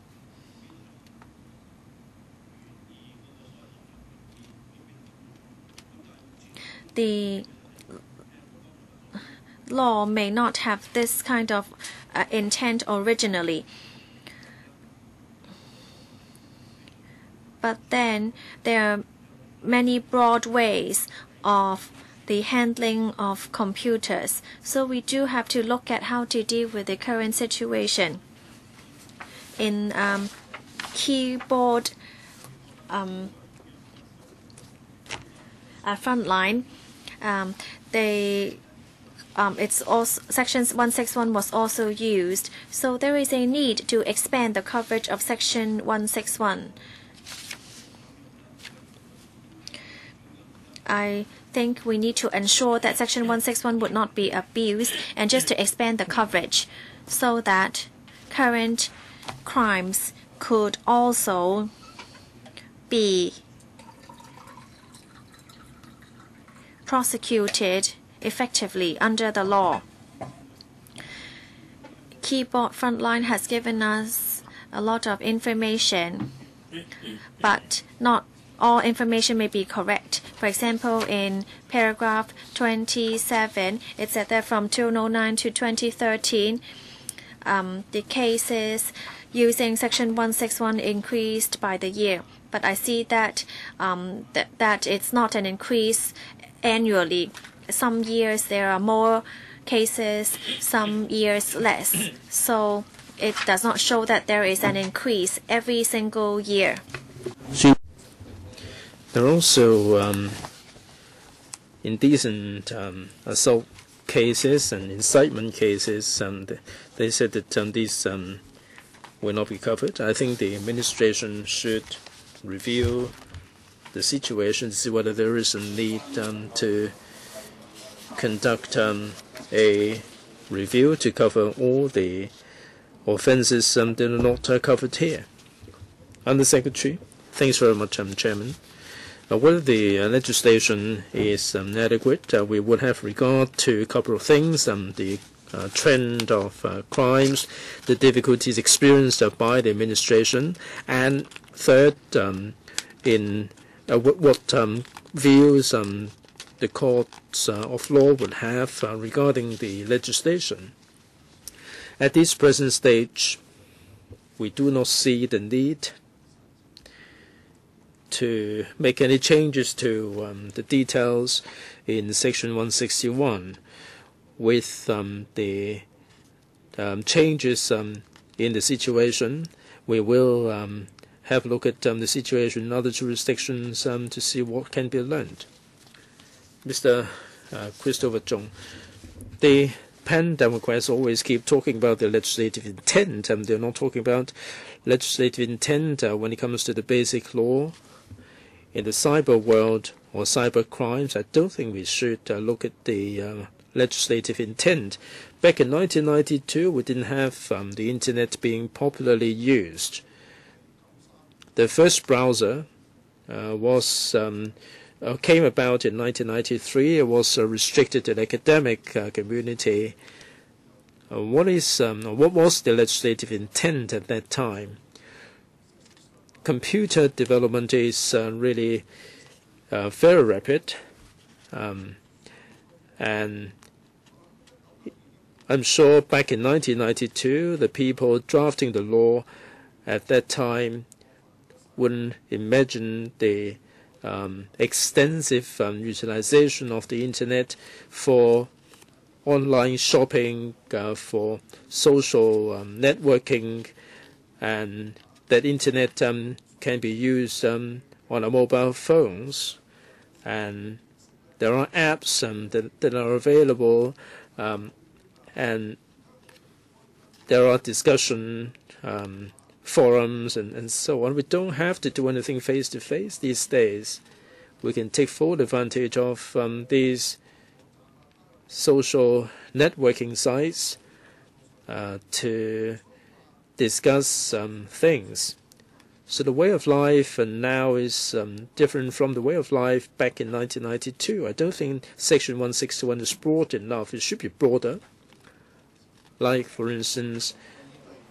Speaker 1: the law may not have this kind of intent originally. But then there are many broad ways of the handling of computers. So we do have to look at how to deal with the current situation. In keyboard frontline, it's also Section 161 was also used. So there is a need to expand the coverage of Section 161. I think we need to ensure that Section 161 would not be abused, and just to expand the coverage so that current crimes could also be prosecuted effectively under the law. Keyboard Frontline has given us a lot of information, but not all information may be correct. For example, in paragraph 27, it said that from 2009 to 2013, the cases using Section 161 increased by the year. But I see that that it's not an increase annually. Some years there are more cases, some years less. So it does not show that there is an increase every single year.
Speaker 2: There are also indecent assault cases and incitement cases. They said that these will not be covered. I think the administration should review the situation to see whether there is a need to conduct a review to cover all the offences that are not covered here. Under Secretary, thanks very much, Chairman. Whether the legislation is adequate, we would have regard to a couple of things: the trend of crimes, the difficulties experienced by the administration, and third, in what views the courts of law would have regarding the legislation. At this present stage, we do not see the need to make any changes to the details in Section 161. With the changes in the situation, we will have a look at the situation in other jurisdictions to see what can be learned. Mr. Christopher Cheung, the Pan Democrats always keep talking about the legislative intent, and they're not talking about legislative intent when it comes to the basic law. In the cyber world or cyber crimes, I don't think we should look at the legislative intent. Back in 1992, we didn't have the Internet being popularly used. The first browser came about in 1993. It was restricted to the academic community. What was the legislative intent at that time? Computer development is really very rapid, and I'm sure back in 1992, the people drafting the law at that time wouldn't imagine the extensive utilization of the Internet for online shopping, for social networking, and that Internet can be used on our mobile phones. And there are apps that are available, and there are discussion forums and so on. We don't have to do anything face-to-face these days. We can take full advantage of these social networking sites to discuss things. So the way of life now is different from the way of life back in 1992. I don't think Section 161 is broad enough. It should be broader. Like, for instance,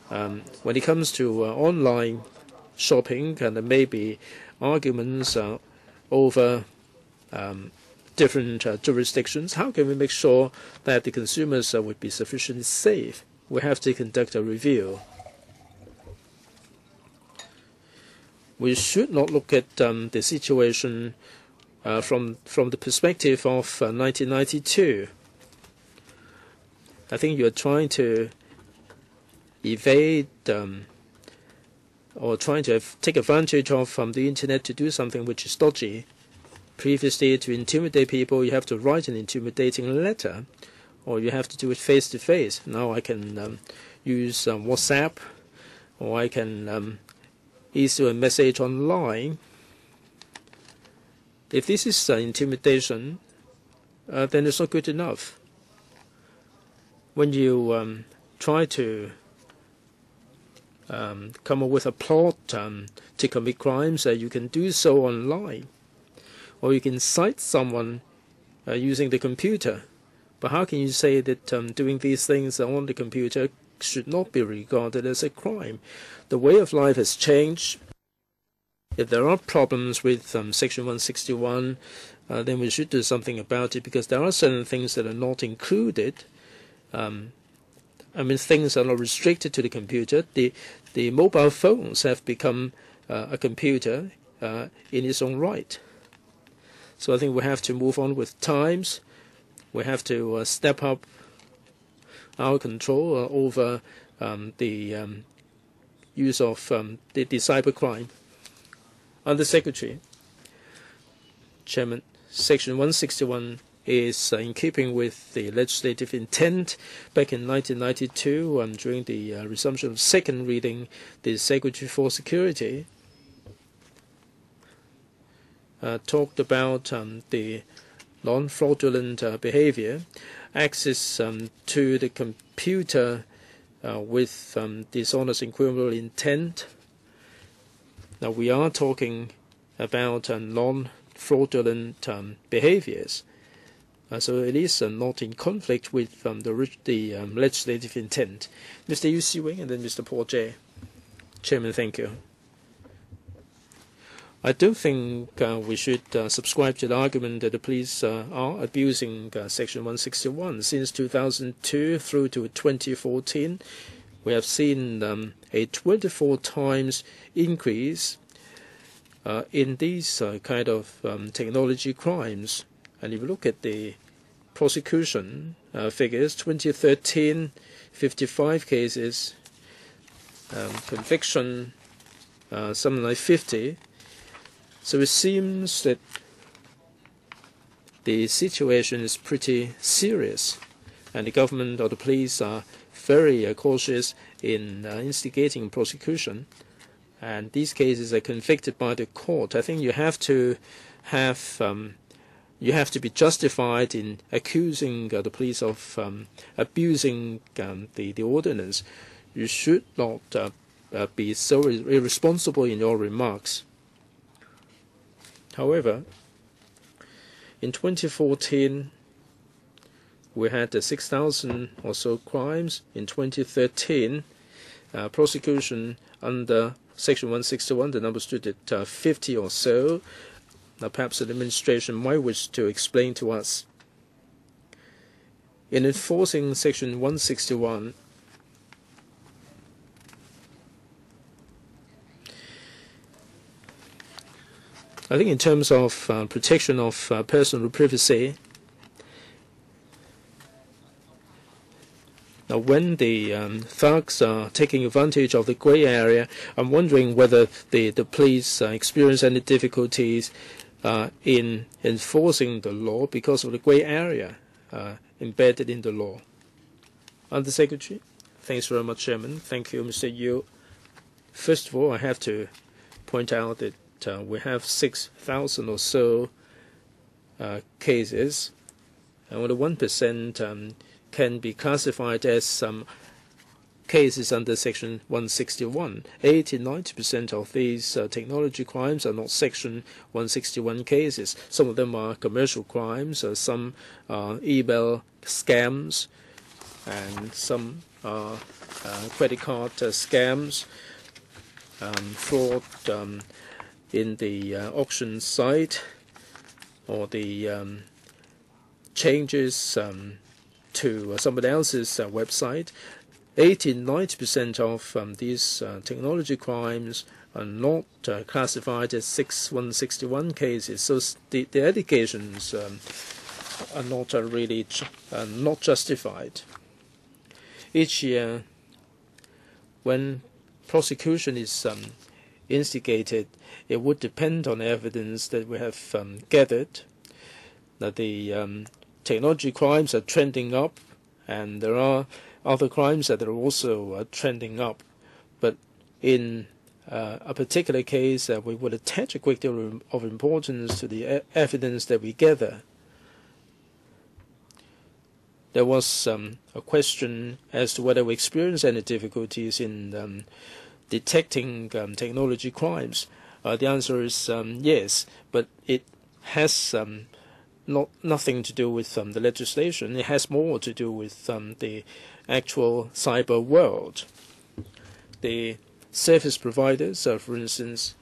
Speaker 2: when it comes to online shopping, and there may be arguments over different jurisdictions. How can we make sure that the consumers would be sufficiently safe? We have to conduct a review. We should not look at the situation from the perspective of 1992. I think you are trying to evade or trying to take advantage of the internet to do something which is dodgy. Previously, to intimidate people, you have to write an intimidating letter, or you have to do it face to face. Now I can use WhatsApp, or I can issue a message online. If this is intimidation, then it's not good enough. When you try to come up with a plot to commit crimes, you can do so online, or you can cite someone using the computer. But how can you say that doing these things on the computer should not be regarded as a crime? The way of life has changed. If there are problems with Section 161, then we should do something about it, because there are certain things that are not included. Things are not restricted to the computer. The mobile phones have become a computer in its own right. So I think we have to move on with times. We have to step up our control over the use of the cybercrime. Under Secretary, Chairman, Section 161 is in keeping with the legislative intent. Back in 1992, during the resumption of second reading, the Secretary for Security talked about the non-fraudulent behavior, access to the computer with dishonest and criminal intent. Now we are talking about non-fraudulent behaviors. So it is not in conflict with the legislative intent. Mr. Yu Si-wing and then Mr. Paul Jay. Chairman, thank you. I don't think we should subscribe to the argument that the police are abusing Section 161. Since 2002 through to 2014, we have seen a 24 times increase in these kind of technology crimes. And if you look at the prosecution figures, 2013, 55 cases, conviction, something like 50. So it seems that the situation is pretty serious, and the government or the police are very cautious in instigating prosecution. And these cases are convicted by the court. I think you have to be justified in accusing the police of abusing the ordinance. You should not be so irresponsible in your remarks. However, in 2014, we had 6,000 or so crimes. In 2013, prosecution under Section 161, the number stood at 50 or so. Now, perhaps the administration might wish to explain to us. In enforcing Section 161, I think in terms of protection of personal privacy, now when the thugs are taking advantage of the grey area, I'm wondering whether the police experience any difficulties in enforcing the law because of the grey area embedded in the law. Under Secretary. Thanks very much, Chairman. Thank you, Mr. Yu. First of all, I have to point out that we have 6,000 or so cases, and only 1% can be classified as some cases under Section 161. 80–90% of these technology crimes are not Section 161 cases. Some of them are commercial crimes, some are email scams, and some are credit card scams, fraud in the auction site, or the changes to somebody else's website, 80–90% of these technology crimes are not classified as 6161 cases. So the allegations are not really not justified. Each year, when prosecution is instigated, it would depend on evidence that we have gathered. That the technology crimes are trending up, and there are other crimes that are also trending up. But in a particular case, we would attach a great deal of importance to the evidence that we gather. There was a question as to whether we experience any difficulties in detecting technology crimes. The answer is yes, but it has nothing to do with the legislation. It has more to do with the actual cyber world. The service providers, for instance,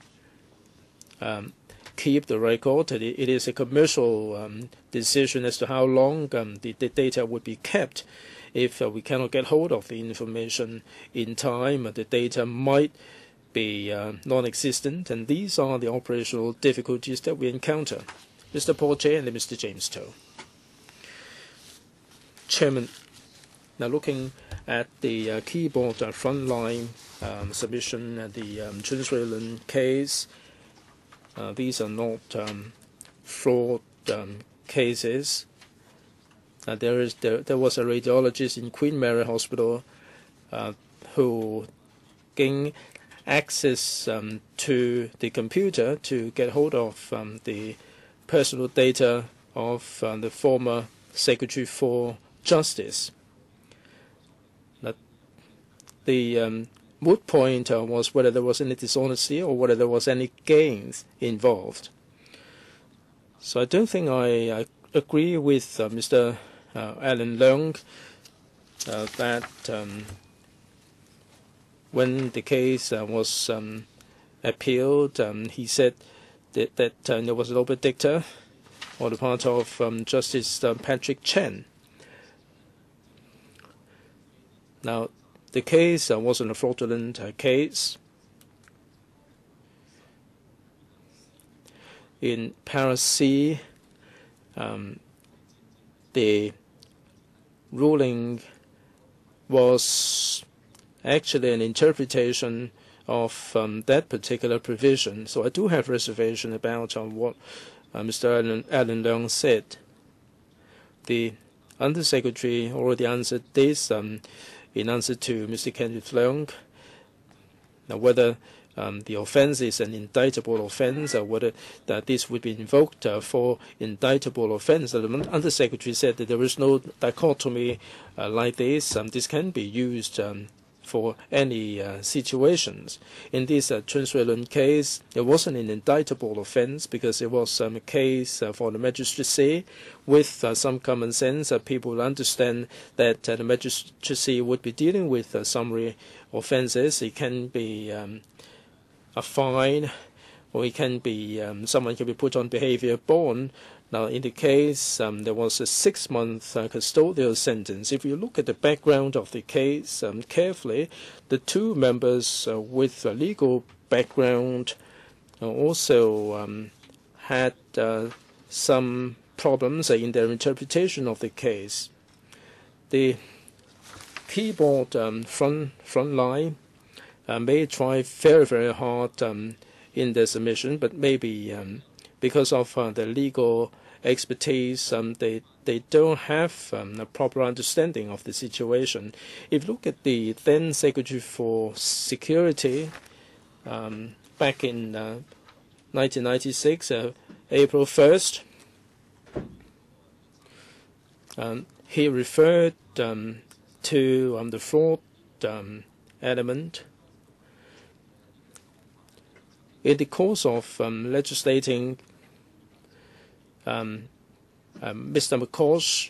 Speaker 2: keep the record. It is a commercial decision as to how long the data would be kept. If we cannot get hold of the information in time, the data might be non-existent, and these are the operational difficulties that we encounter. Mr. Paul J. and Mr. James Toh. Chairman, now looking at the keyboard frontline submission, the Chun case, these are not fraud cases. There was a radiologist in Queen Mary Hospital who gained access to the computer to get hold of the personal data of the former Secretary for Justice. The moot point was whether there was any dishonesty or whether there was any gains involved. So I don't think I agree with Mr. Alan Leung that when the case was appealed, he said that there was an open dicta on the part of Justice Patrick Chen. Now, the case wasn't a fraudulent case. In Para C, the ruling was actually an interpretation of that particular provision. So I do have reservation about what Mr. Alan Leung said. The Undersecretary already answered this in answer to Mr. Kenneth Leung. Now, whether the offence is an indictable offence or whether that this would be invoked for indictable offence, the Undersecretary said that there is no dichotomy like this. This can be used for any situations. In this Chun Shui-Lun case, it wasn't an indictable offence because it was a case for the magistracy with some common sense. People will understand that the magistracy would be dealing with summary offences. It can be a fine, or it can be someone can be put on behaviour bond. Now, in the case, there was a 6-month custodial sentence. If you look at the background of the case carefully, the two members with a legal background also had some problems in their interpretation of the case. The keyboard front line may try very, very hard in their submission, but maybe because of their legal expertise, they don't have a proper understanding of the situation. If you look at the then Secretary for Security back in 1996, April 1st, he referred to the fraud element. In the course of legislating, Mr. McCosh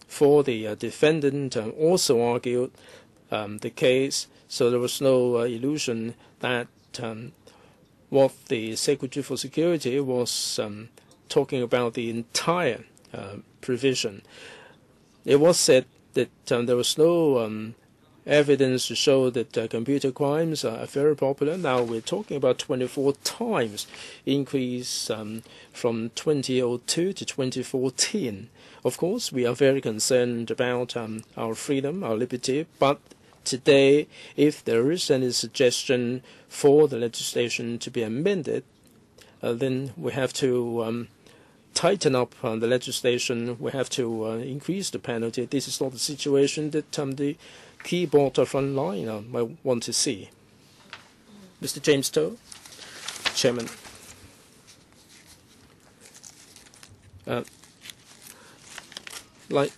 Speaker 2: for the defendant also argued the case, so there was no illusion that what the Secretary for Security was talking about the entire provision. It was said that there was no evidence to show that computer crimes are very popular. Now we're talking about 24 times increase from 2002 to 2014. Of course, we are very concerned about our freedom, our liberty, but today, if there is any suggestion for the legislation to be amended, then we have to tighten up the legislation. We have to increase the penalty. This is not the situation that the keyboard front line might want to see. Mr. James Toh, Chairman. Like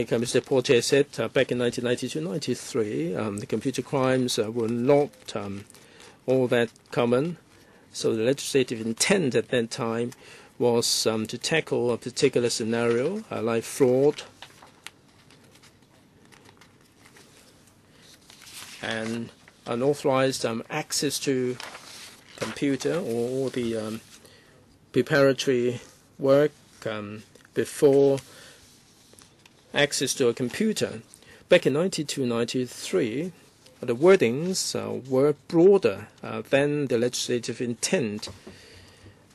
Speaker 2: Mr. Portier said, back in 1992-93, the computer crimes were not all that common. So the legislative intent at that time was to tackle a particular scenario like fraud and unauthorized access to computer or the preparatory work before access to a computer. Back in 1992-93, the wordings were broader than the legislative intent,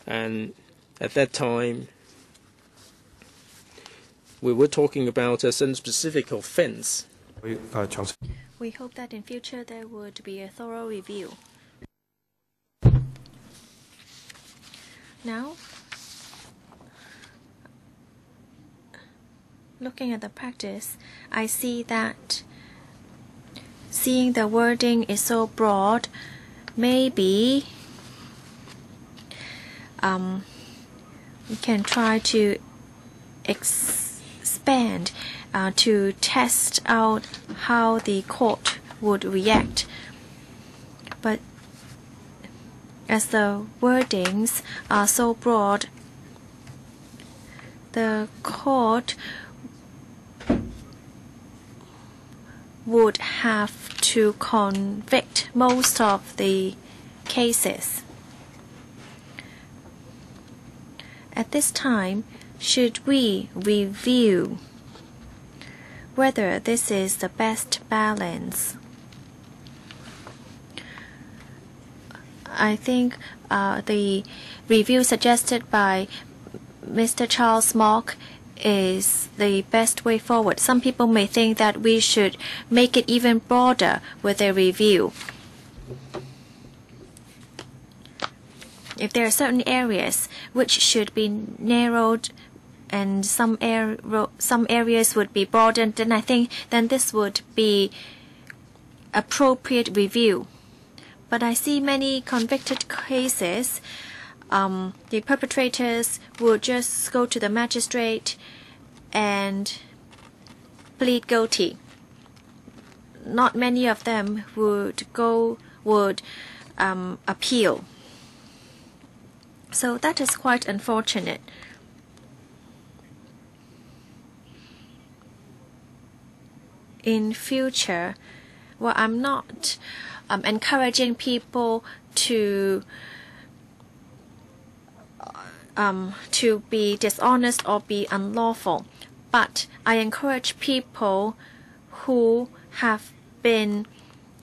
Speaker 2: and at that time we were talking about some specific offense.
Speaker 1: We hope that in future there would be a thorough review. Now, looking at the practice, I see that seeing the wording is so broad, maybe we can try to expand to test out how the court would react. But as the wordings are so broad, the court would have to convict most of the cases. At this time, should we review whether this is the best balance? I think the review suggested by Mr. Charles Mock is the best way forward. Some people may think that we should make it even broader with a review. If there are certain areas which should be narrowed and some areas would be broadened, then I think this would be appropriate review. But I see many convicted cases, the perpetrators would just go to the magistrate and plead guilty. Not many of them would appeal. So that is quite unfortunate. In future, well, I'm not encouraging people to be dishonest or be unlawful, but I encourage people who have been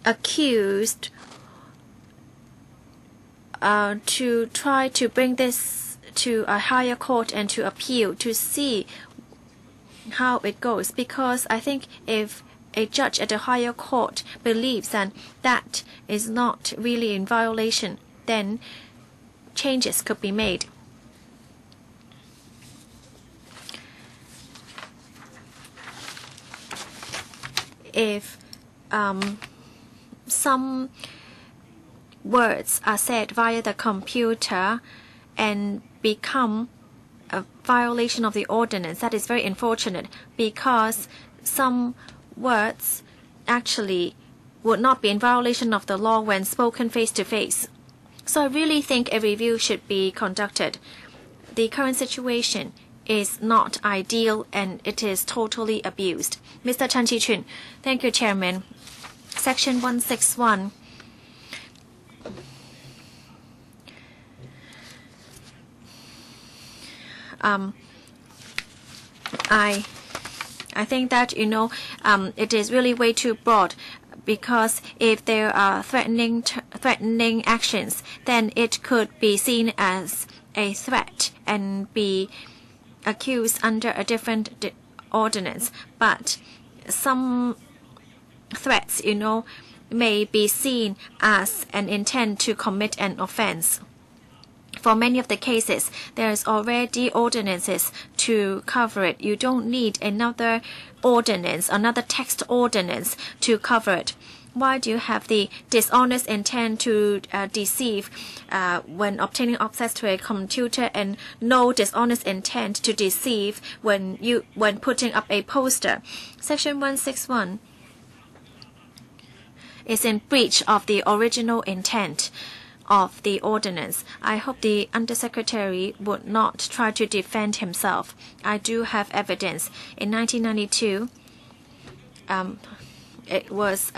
Speaker 1: accused to try to bring this to a higher court and to appeal to see how it goes, because I think if a judge at a higher court believes that is not really in violation, then changes could be made. If some words are said via the computer and become a violation of the ordinance, that is very unfortunate, because some words actually would not be in violation of the law when spoken face to face. So I really think a review should be conducted. The current situation is not ideal and it is totally abused. Mr. Chan Chi-chun. Thank you, Chairman. Section 161. I think that it is really way too broad, because if there are threatening actions, then it could be seen as a threat and be accused under a different ordinance. But some threats, may be seen as an intent to commit an offense. For many of the cases, there's already ordinances to cover it. You don't need another ordinance, another text ordinance to cover it. Why do you have the dishonest intent to deceive when obtaining access to a computer, and no dishonest intent to deceive when putting up a poster? Section 161 is in breach of the original intent of the ordinance. I hope the Undersecretary would not try to defend himself. I do have evidence. In 1992, it was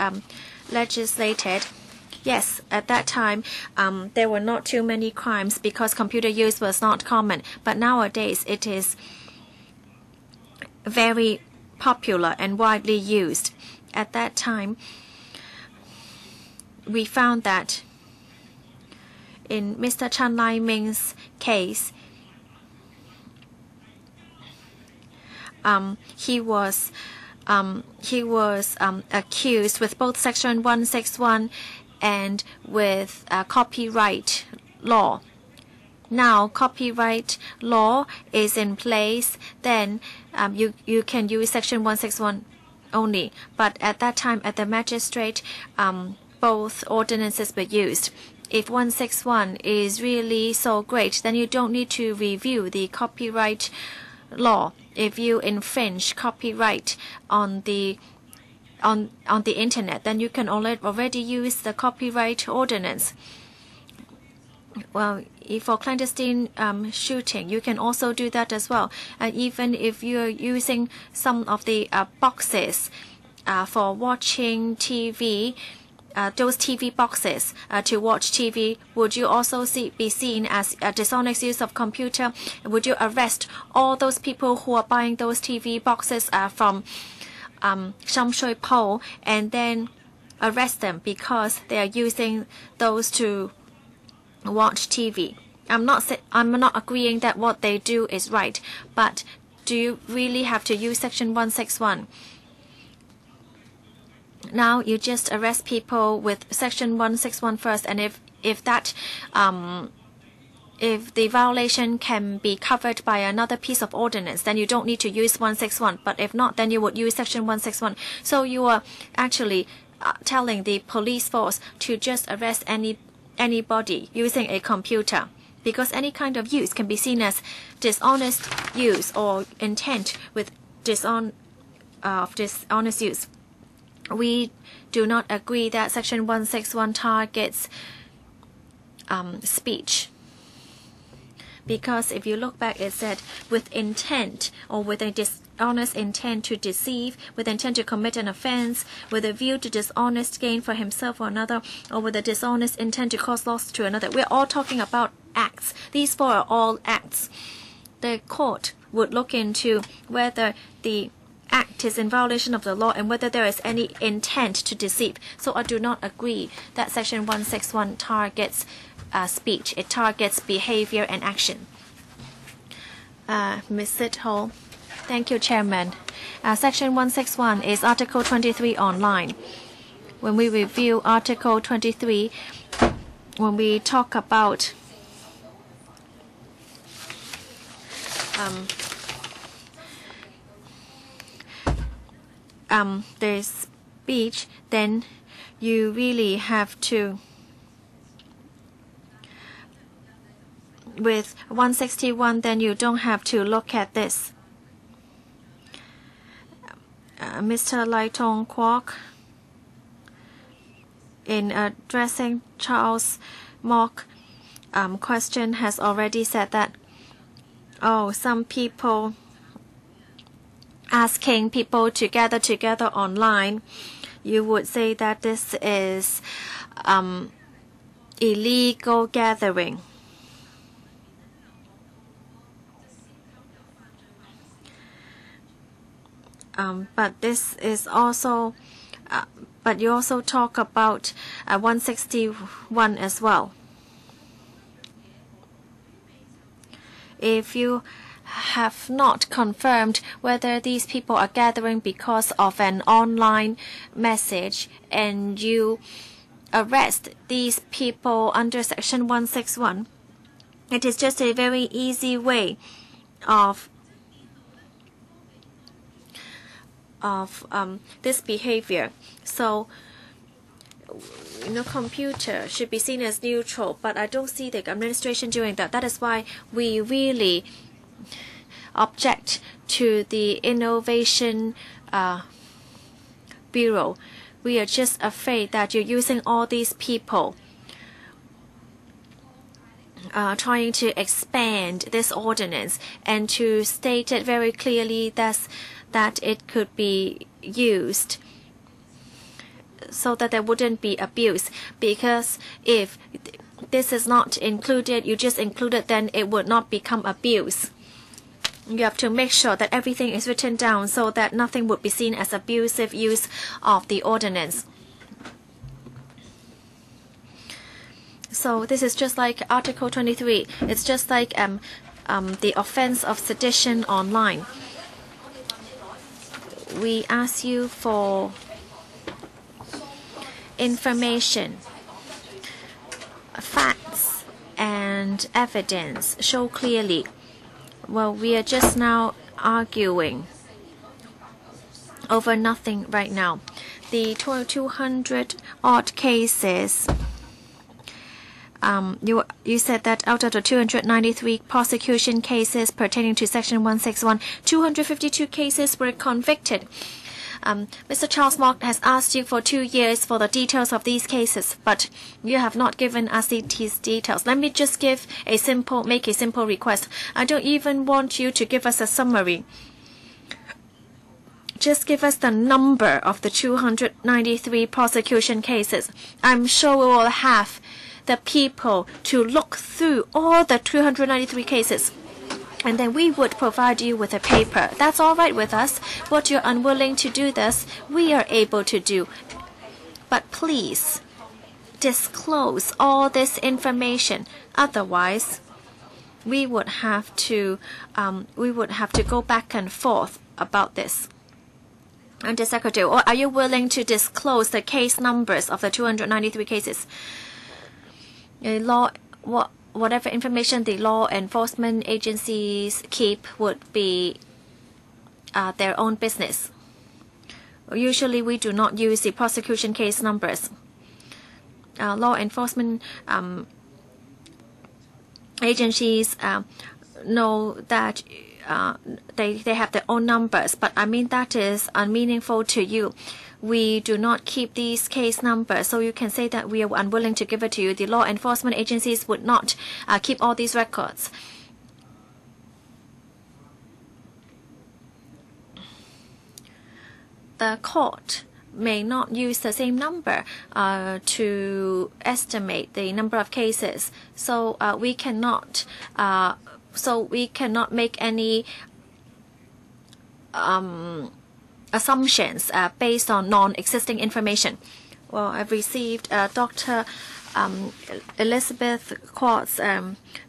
Speaker 1: legislated. Yes, at that time, there were not too many crimes because computer use was not common. But nowadays, it is very popular and widely used. At that time, we found that in Mr. Chan Lai Ming's case, he was accused with both Section 161 and with copyright law. Now copyright law is in place, then you can use Section 161 only. But at that time, at the magistrate, both ordinances were used. If 161 is really so great, then you don't need to review the copyright law. If you infringe copyright on the internet, then you can already use the copyright ordinance. Well, if for clandestine shooting, you can also do that as well. And even if you're using some of the boxes for watching TV, those TV boxes to watch TV, would you also be seen as a dishonest use of computer? Would you arrest all those people who are buying those TV boxes from Sham Shui Po and then arrest them because they are using those to watch TV? I'm not agreeing that what they do is right, but do you really have to use Section 161? Now you just arrest people with Section 161 first, and if the violation can be covered by another piece of ordinance, then you don't need to use 161. But if not, then you would use Section 161. So you are actually telling the police force to just arrest anybody using a computer, because any kind of use can be seen as dishonest use or intent with dishonest use. We do not agree that Section 161 targets speech, because if you look back, it said with intent or with a dishonest intent to deceive, with intent to commit an offense, with a view to dishonest gain for himself or another, or with a dishonest intent to cause loss to another. We're all talking about acts. These four are all acts. The court would look into whether the act is in violation of the law and whether there is any intent to deceive. So I do not agree that Section 161 targets speech. It targets behavior and action. Ms. Sitho. Thank you, Chairman. Section 161 is Article 23 online. When we review Article 23, when we talk about there's speech, then you really have to, with 161, then you don't have to look at this. Mr. Lai Tong Kwok, in addressing Charles Mock question, has already said that, some people asking people to gather together online, you would say that this is illegal gathering. But this is also, but you also talk about 161 as well. If you have not confirmed whether these people are gathering because of an online message and you arrest these people under section 161, it is just a very easy way of this behavior. So, computer should be seen as neutral, but I don't see the administration doing that. That is why we really object to the Innovation Bureau. We are just afraid that you're using all these people trying to expand this ordinance and to state it very clearly that it could be used so that there wouldn't be abuse. Because if this is not included, you just include it, then it would not become abuse. You have to make sure that everything is written down so that nothing would be seen as abusive use of the ordinance. So this is just like Article 23. It's just like the offense of sedition online. We ask you for information, facts, and evidence. Show clearly. Well, we are just now arguing over nothing right now. The 200 odd cases. You said that out of the 293 prosecution cases pertaining to Section 161, 252 cases were convicted. Mr. Charles Mok has asked you for 2 years for the details of these cases, but you have not given us these details. Let me just make a simple request. I don't even want you to give us a summary. Just give us the number of the 293 prosecution cases. I'm sure we will have the people to look through all the 293 cases. And then we would provide you with a paper. That's all right with us. What you're unwilling to do this, we are able to do. But please, disclose all this information. Otherwise, we would have to go back and forth about this. Under Secretary, or are you willing to disclose the case numbers of the 293 cases? Whatever information the law enforcement agencies keep would be their own business. Usually we do not use the prosecution case numbers. Law enforcement agencies know that they have their own numbers, but I mean that is unmeaningful to you. We do not keep these case numbers, so you can say that we are unwilling to give it to you. The law enforcement agencies would not keep all these records. The court may not use the same number to estimate the number of cases, so we cannot make any assumptions based on non-existing information. Well, I've received Dr. Elizabeth Quart's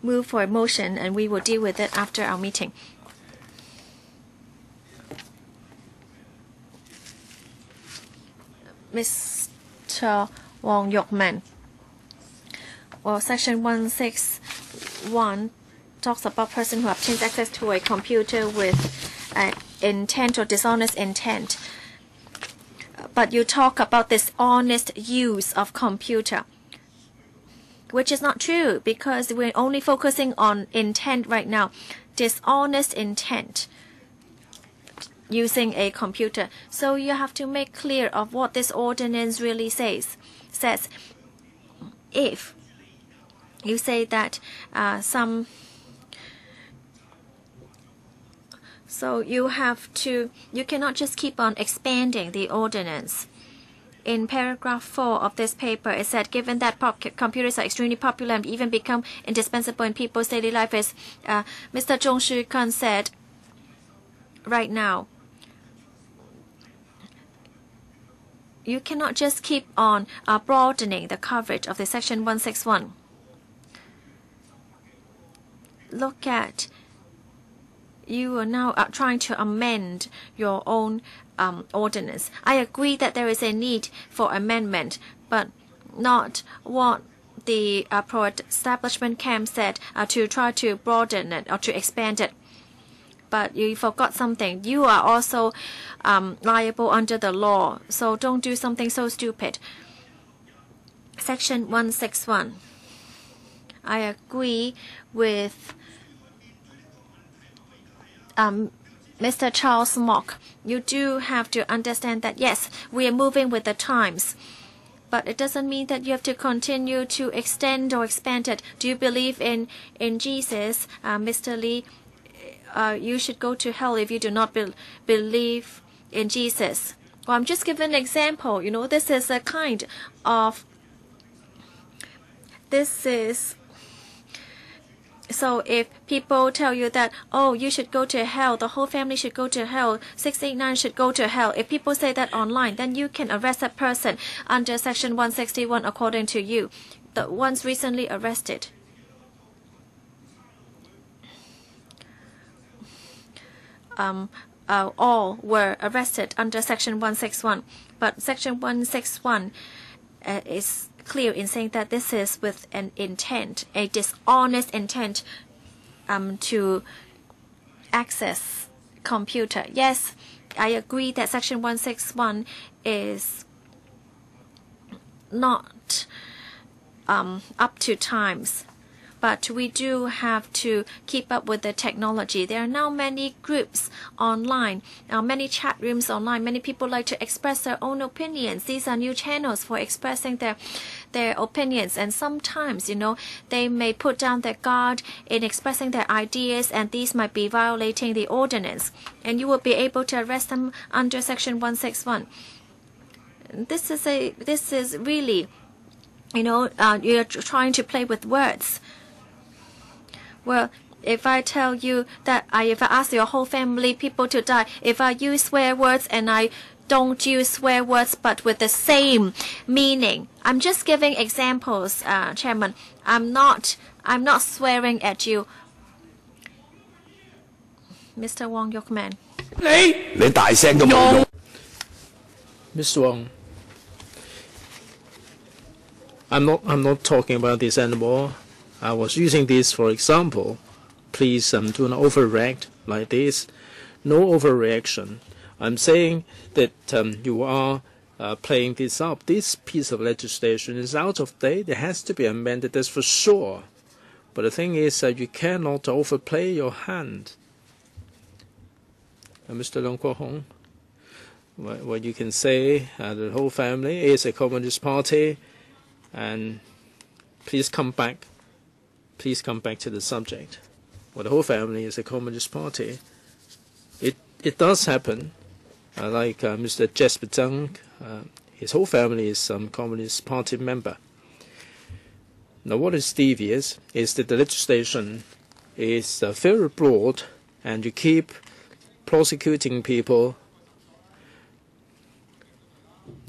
Speaker 1: move for a motion, and we will deal with it after our meeting. Mr. Wong Yokman. Well, Section 161 talks about person who obtains access to a computer with intent or dishonest intent. But you talk about dishonest use of computer, which is not true because we're only focusing on intent right now. Dishonest intent using a computer. So you have to make clear of what this ordinance really says. If you say that so you cannot just keep on expanding the ordinance. In paragraph 4 of this paper, it said, given that computers are extremely popular and even become indispensable in people's daily life, as Mr. Zhong Shukan said right now, you cannot just keep on broadening the coverage of the Section 161. Look at, you are now trying to amend your own ordinance. I agree that there is a need for amendment, but not what the pro-establishment camp said, to try to broaden it or to expand it. But you forgot something. You are also liable under the law, so don't do something so stupid. Section 161. I agree with Mr. Charles Mock. You do have to understand that, yes, we are moving with the times. But it doesn't mean that you have to continue to extend or expand it. Do you believe in Jesus, Mr. Lee? You should go to hell if you do not believe in Jesus. Well, I'm just giving an example. You know, this is a kind of, so if people tell you that, oh, you should go to hell, the whole family should go to hell, 689 should go to hell. If people say that online, then you can arrest that person under Section 161 according to you. The ones recently arrested. All were arrested under Section 161. But Section 161 is clear in saying that this is with an intent, a dishonest intent to access computer. Yes, I agree that Section 161 is not up to times. But we do have to keep up with the technology. There are now many groups online, many chat rooms online. Many people like to express their own opinions. These are new channels for expressing their opinions. And sometimes, you know, they may put down their guard in expressing their ideas, and these might be violating the ordinance. And you will be able to arrest them under Section 161. This is really, you know, you're trying to play with words. Well, if I tell you that if I ask your whole family, people to die, if I use swear words and I don't use swear words but with the same meaning, I'm just giving examples, Chairman. I'm not swearing at you. Mr. Wong Yuk-man.
Speaker 2: Mr. Wong, I'm not talking about this anymore. I was using this for example. Please do not overreact like this. No overreaction. I'm saying that you are playing this up. This piece of legislation is out of date. It has to be amended, that's for sure. But the thing is that you cannot overplay your hand. Mr. Leung Kwok-hong, what you can say, the whole family is a Communist Party, and please come back. Please come back to the subject. Well, the whole family is a Communist Party. It does happen. Like Mr. Jesper Tsang, his whole family is some Communist Party member. Now, what is devious is that the legislation is very broad, and you keep prosecuting people.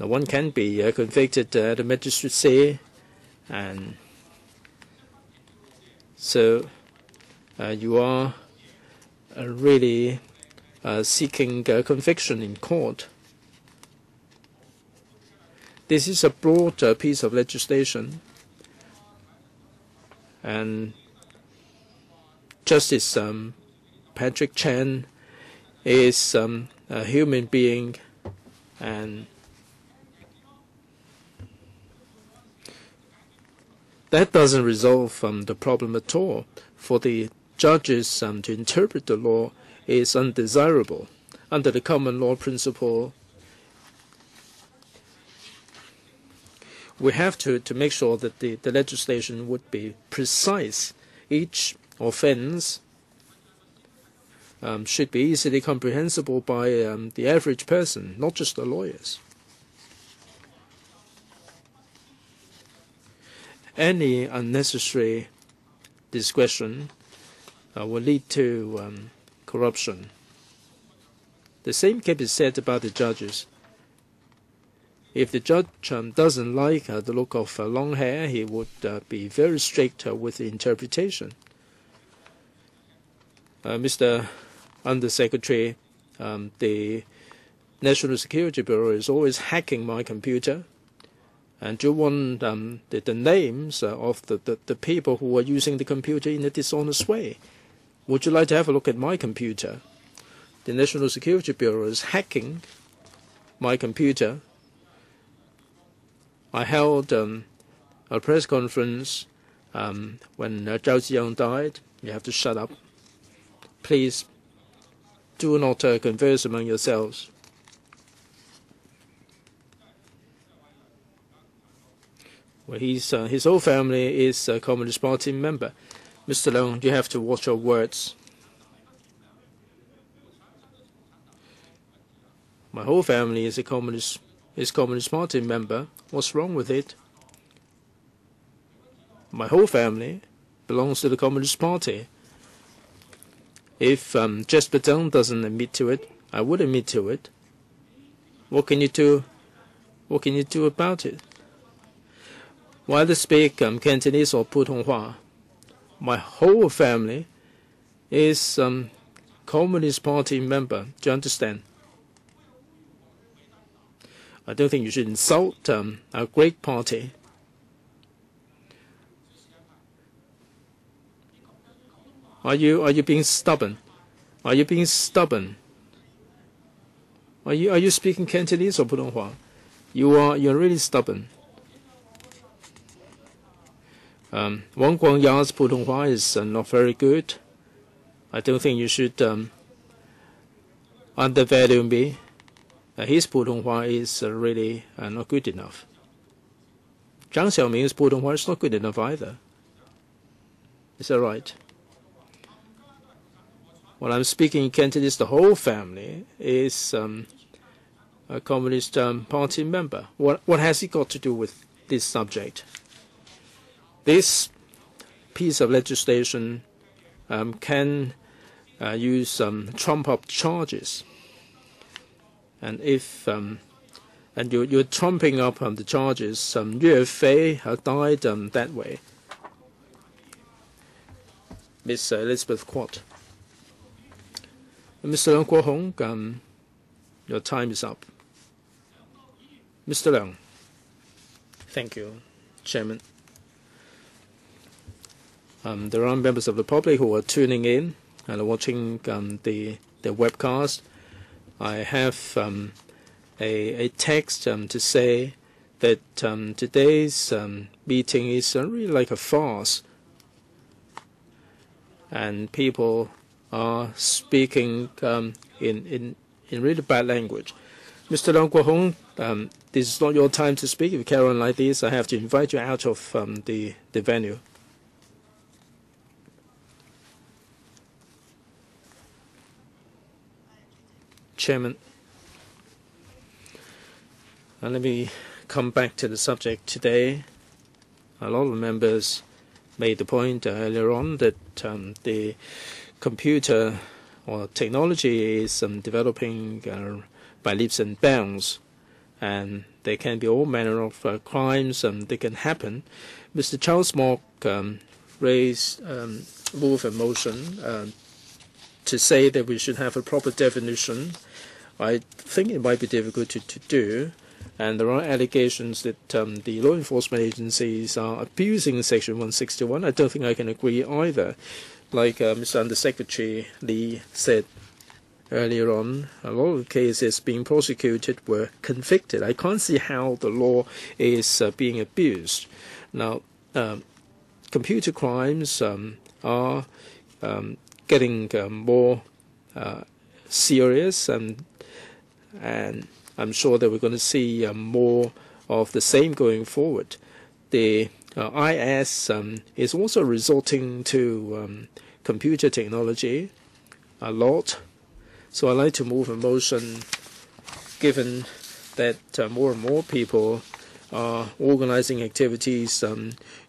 Speaker 2: Now, one can be convicted at the magistracy, and so you are really seeking conviction in court. This is a broad piece of legislation, and Justice Patrick Chan is a human being, and that doesn't resolve the problem at all. For the judges to interpret the law is undesirable. Under the common law principle, we have to make sure that the legislation would be precise. Each offense should be easily comprehensible by the average person, not just the lawyers. Any unnecessary discretion will lead to corruption. The same can be said about the judges. If the judge doesn't like the look of long hair, he would be very strict with the interpretation. Mr. Undersecretary, the National Security Bureau is always hacking my computer. And do you want the names of the people who are using the computer in a dishonest way? Would you like to have a look at my computer? The National Security Bureau is hacking my computer. I held a press conference when Zhao Ziyang died. You have to shut up. Please do not converse among yourselves. Well, his whole family is a Communist Party member. Mr. Leung, you have to watch your words. My whole family is a Communist Party member. What's wrong with it? My whole family belongs to the Communist Party. If Jasper Deng doesn't admit to it, I would admit to it. What can you do? What can you do about it? Whether speak Cantonese or Putonghua, my whole family is Communist Party member. Do you understand? I don't think you should insult our great party. Are you being stubborn? Are you being stubborn? Are you speaking Cantonese or Putonghua? You're really stubborn. Wang Guangya's Putonghua is not very good. I don't think you should undervalue me. His Putonghua is really not good enough. Zhang Xiaoming's Putonghua is not good enough either. Is that right? When I'm speaking Cantonese, the whole family is a Communist Party member. What has it got to do with this subject? This piece of legislation can use trump-up charges. And if and you're trumping up the charges, Yue Fei died that way. Miss Elizabeth Quat. Mr. Leung Guohong, your time is up. Mr. Leung. Thank you, Chairman. There are members of the public who are tuning in and are watching the webcast. I have a text to say that today's meeting is really like a farce, and people are speaking in really bad language. Mr. Leung Guohong, this is not your time to speak. If you carry on like this, I have to invite you out of the venue. Chairman, let me come back to the subject today. A lot of members made the point earlier on that the computer or technology is developing by leaps and bounds, and there can be all manner of crimes that can happen. Mr. Charles Mock raised move a motion to say that we should have a proper definition. I think it might be difficult to do, and there are allegations that the law enforcement agencies are abusing Section 161. I don't think I can agree either. Like Mr. Undersecretary Lee said earlier on, a lot of cases being prosecuted were convicted. I can't see how the law is being abused. Now, computer crimes are getting more serious, and I'm sure that we're going to see more of the same going forward. The IS is also resorting to computer technology a lot. So I'd like to move a motion, given that more and more people are organizing activities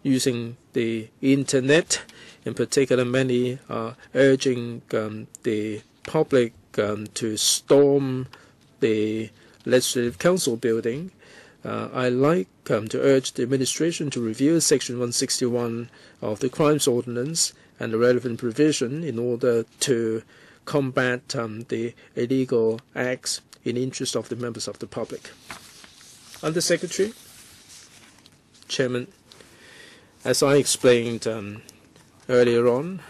Speaker 2: using the Internet. In particular, many are urging the public to storm the Legislative Council building. I like to urge the administration to review Section 161 of the Crimes Ordinance and the relevant provision in order to combat the illegal acts in the interest of the members of the public. Under Secretary, Chairman, as I explained earlier on,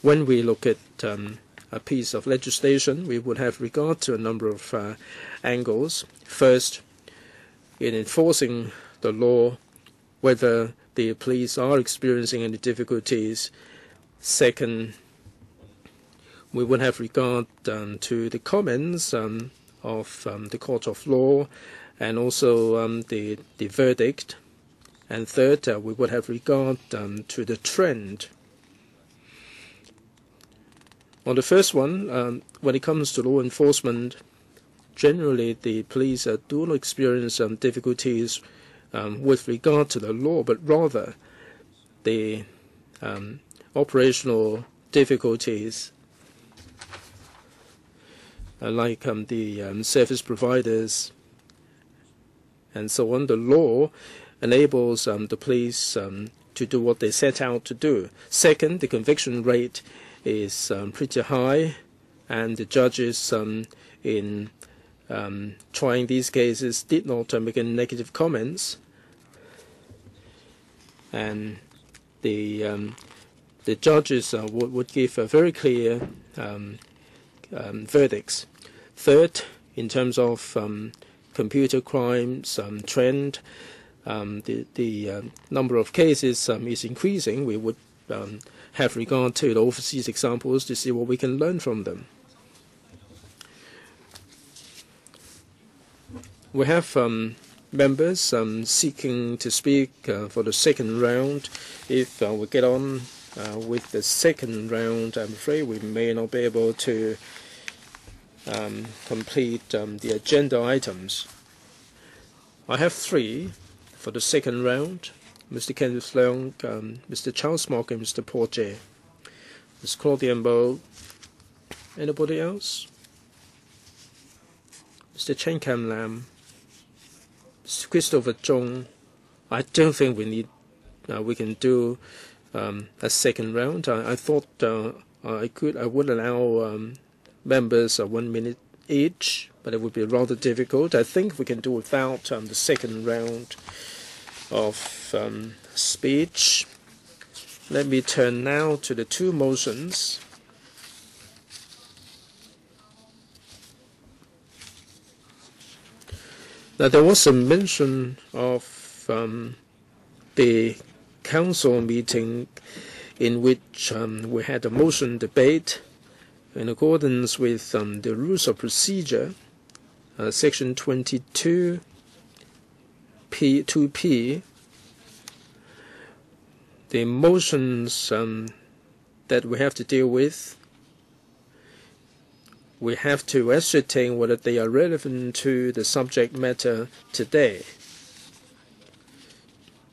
Speaker 2: when we look at a piece of legislation, we would have regard to a number of angles. First, in enforcing the law, whether the police are experiencing any difficulties. Second, we would have regard to the comments of the Court of Law and also the verdict. And third, we would have regard to the trend. On the first one, when it comes to law enforcement, generally the police do not experience difficulties with regard to the law, but rather the operational difficulties like the service providers and so on. The law enables the police to do what they set out to do. Second, the conviction rate is pretty high, and the judges in trying these cases did not make any negative comments, and the judges would give very clear verdicts. Third, in terms of computer crimes trend, the number of cases is increasing. We would have regard to the overseas examples to see what we can learn from them. We have members seeking to speak for the second round. If we get on with the second round, I'm afraid we may not be able to complete the agenda items. I have three for the second round: Mr. Kenneth Leung, Mr. Charles Mock, and Mr. Paul J. Ms. Claudia Mbo. Anybody else? Mr. Chen Kam Lam, Mr. Christopher Chung. I don't think we need. We can do a second round. I thought I would allow members 1 minute each, but it would be rather difficult. I think we can do without the second round of speech. Let me turn now to the two motions. Now, there was a mention of the council meeting in which we had a motion debate in accordance with the rules of procedure, section 22 P2P. The motions that we have to deal with, we have to ascertain whether they are relevant to the subject matter today.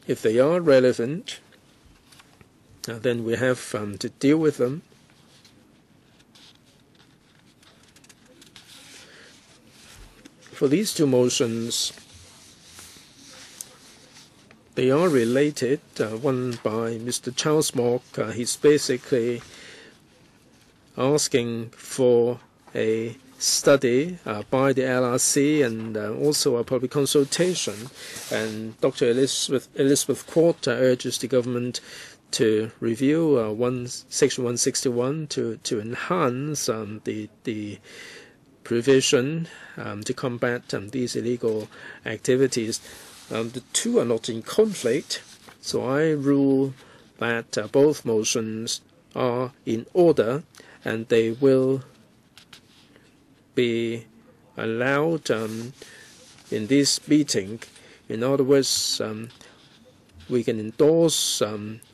Speaker 2: If they are relevant, then we have to deal with them. For these two motions, they are related. One by Mr. Charles Mock. He's basically asking for a study by the LRC and also a public consultation. And Dr. Elizabeth Court urges the government to review Section 161 to enhance the provision to combat these illegal activities. The two are not in conflict, so I rule that both motions are in order and they will be allowed in this meeting. In other words, we can endorse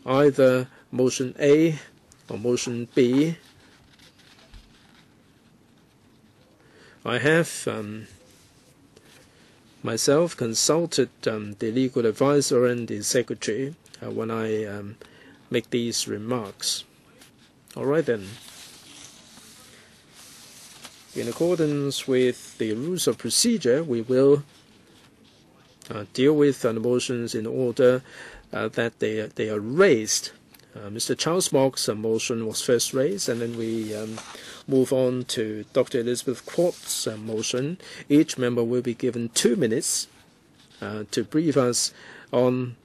Speaker 2: either motion A or motion B. I have myself consulted the legal advisor and the secretary when I make these remarks. All right then. In accordance with the rules of procedure, we will deal with the motions in order that they are raised. Mr. Charles Mock's motion was first raised, and then we move on to Dr. Elizabeth Quart's motion. Each member will be given 2 minutes to brief us on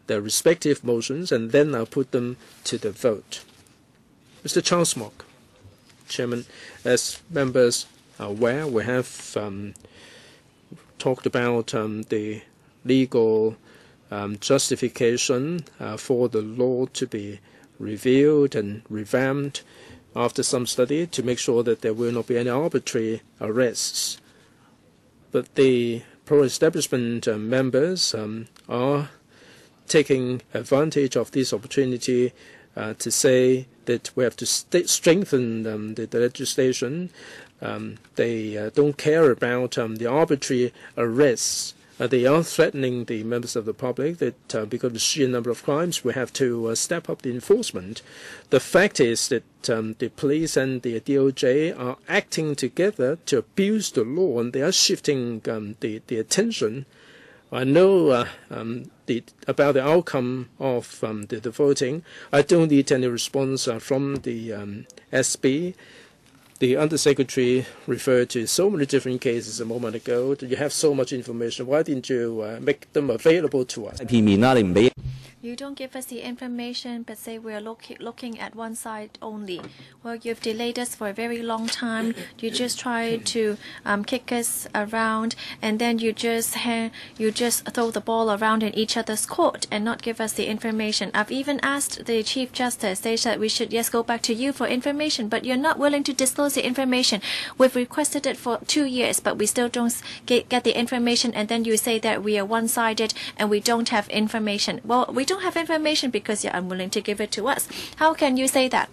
Speaker 2: their respective motions, and then I'll put them to the vote. Mr. Charles Mock, Chairman, as members are aware, we have talked about the legal justification for the law to be reviewed and revamped after some study to make sure that there will not be any arbitrary arrests. But the pro-establishment members are taking advantage of this opportunity to say that we have to strengthen the legislation. They don't care about the arbitrary arrests. They are threatening the members of the public that because of the sheer number of crimes, we have to step up the enforcement. The fact is that the police and the DOJ are acting together to abuse the law, and they are shifting the attention. I know about the outcome of the voting. I don't need any response from the SB. The Undersecretary referred to so many different cases a moment ago. You have so much information. Why didn't you make them available to us?
Speaker 1: You don't give us the information, but say we're looking at one side only. Well, you've delayed us for a very long time. You just try to kick us around, and then you just throw the ball around in each other's court and not give us the information. I've even asked the Chief Justice. They said we should just go back to you for information, but you're not willing to disclose the information. We've requested it for 2 years, but we still don't get the information, and then you say that we are one-sided and we don't have information. Well, we don't have information because you're unwilling to give it to us. How can you say that?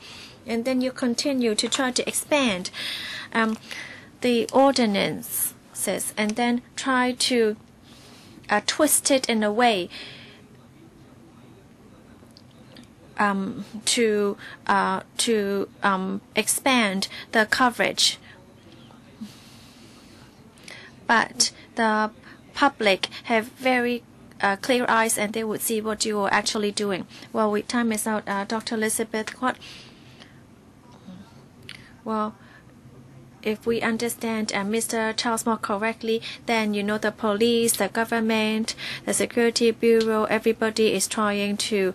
Speaker 1: And then you continue to try to expand the ordinances and then try to twist it in a way to expand the coverage. But the public have very clear eyes, and they would see what you are actually doing. Well, time is out. Dr. Elizabeth, what? Well, if we understand Mr. Charles Mock correctly, then you know the police, the government, the security bureau, everybody is trying to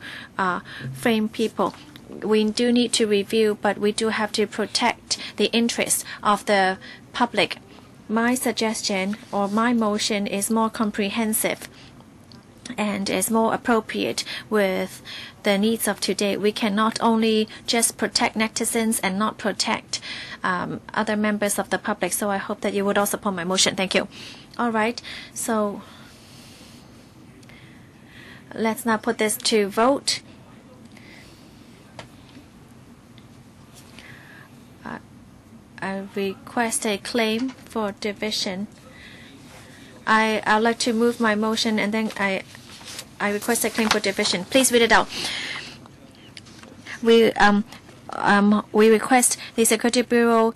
Speaker 1: frame people. We do need to review, but we do have to protect the interests of the public. My suggestion or my motion is more comprehensive and is more appropriate with the needs of today. We can not only just protect netizens and not protect other members of the public. So I hope that you would all support my motion. Thank you. All right. So let's now put this to vote. I request a claim for division. I'd like to move my motion, and then I request a claim for division. Please read it out. We request the Security Bureau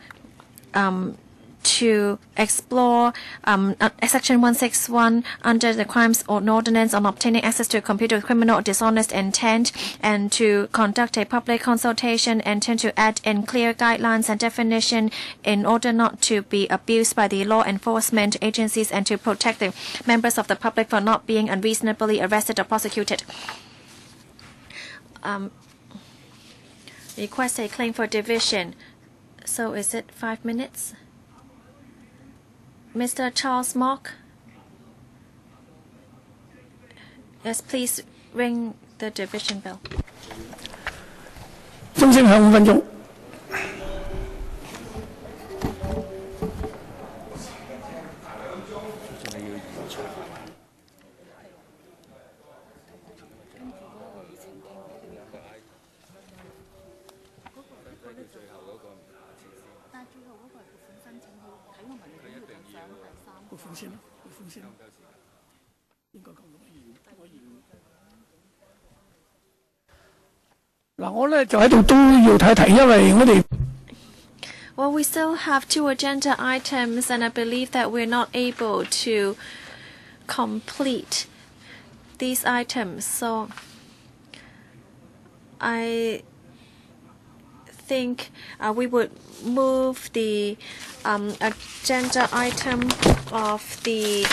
Speaker 1: to explore Section 161 under the Crimes Ordinance on obtaining access to a computer with criminal or dishonest intent, and to conduct a public consultation and to add in clear guidelines and definition in order not to be abused by the law enforcement agencies, and to protect the members of the public from not being unreasonably arrested or prosecuted. Request a claim for division. So is it 5 minutes? Mr. Charles Mock. Yes, please ring the division bell.
Speaker 4: 鐘聲響5分鐘。嗱，我咧就喺度都要睇睇，因為我哋。
Speaker 1: Well, we still have 2 agenda items, and I believe that we're not able to complete these items. So I think we would move the agenda item of the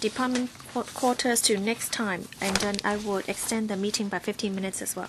Speaker 1: department quarters to next time, and then I would extend the meeting by 15 minutes as well.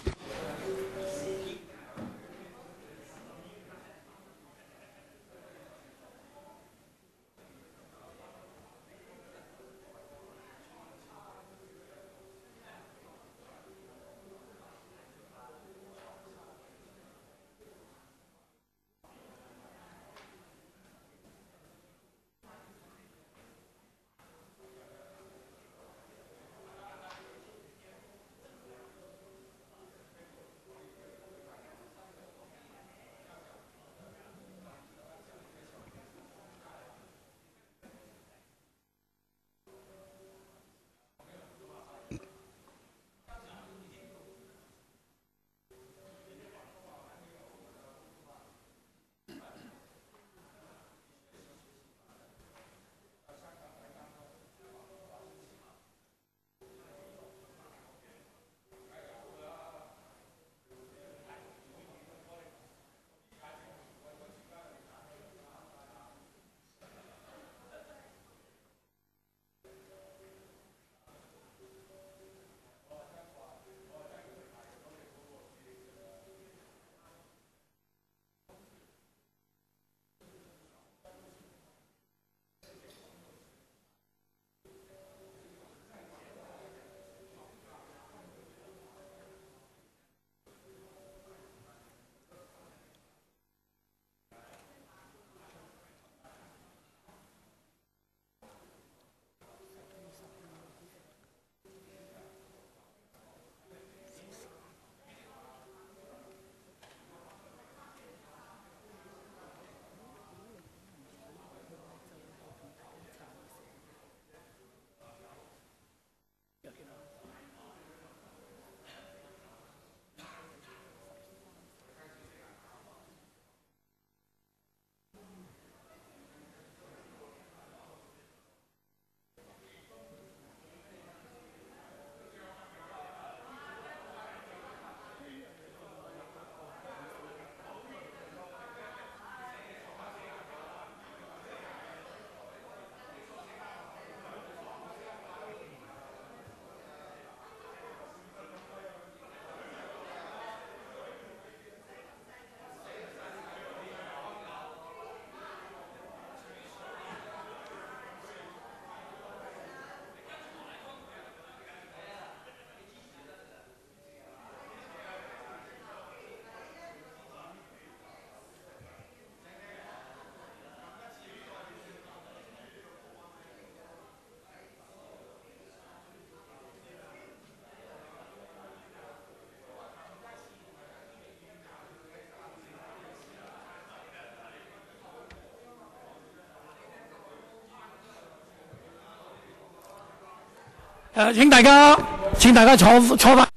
Speaker 4: 請大家坐返。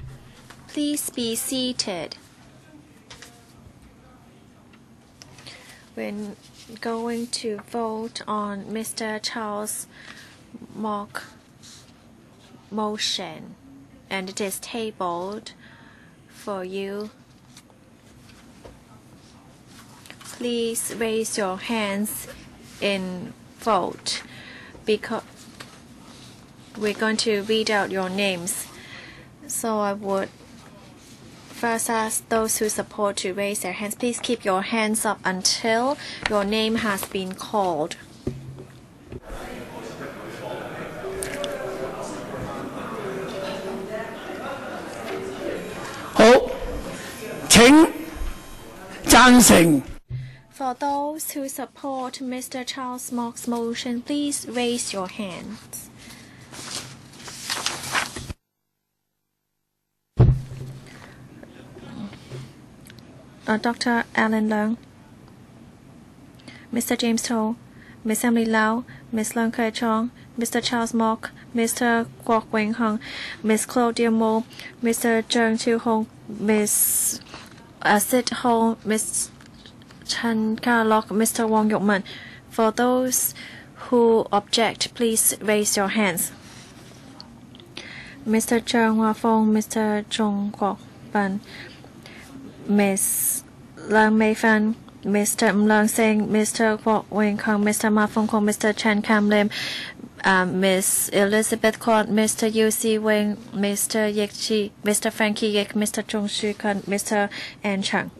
Speaker 1: Please be seated. We're going to vote on Mr. Charles Mock motion, and it is tabled for you. Please raise your hands in vote, because we're going to read out your names. So I would first ask those who support to raise their hands. Please keep your hands up until your name has been called. For those who support Mr. Charles Mock's motion, please raise your hands. Dr. Alan Leung, Mr. James Toh, Ms. Emily Lau, Ms. Leung Kai Chong, Mr. Charles Mock, Mr. Kwok Wing Hung, Ms. Claudia Mo, Mr. Cheung Chiu Hong, Ms. Sid Ho, Ms. Chan Ka-lok, Mr. Wong Yuk-man. For those who object, please raise your hands. Mr. Cheung Hwa Fong, Mr. Chung Kwok Ban, Ms. Lang Mei Fan, Mr. Leung Seng, Mr. Kwok Wing Kong, Mr. Ma Fong Kong, Mr. Chan Kam Lim, Ms. Elizabeth Kwok, Mr. Yu Si Wing, Mr. Yek Chi, Mr. Frankie Yek, Mr. Chung Shu Kan, Mr. An Chung.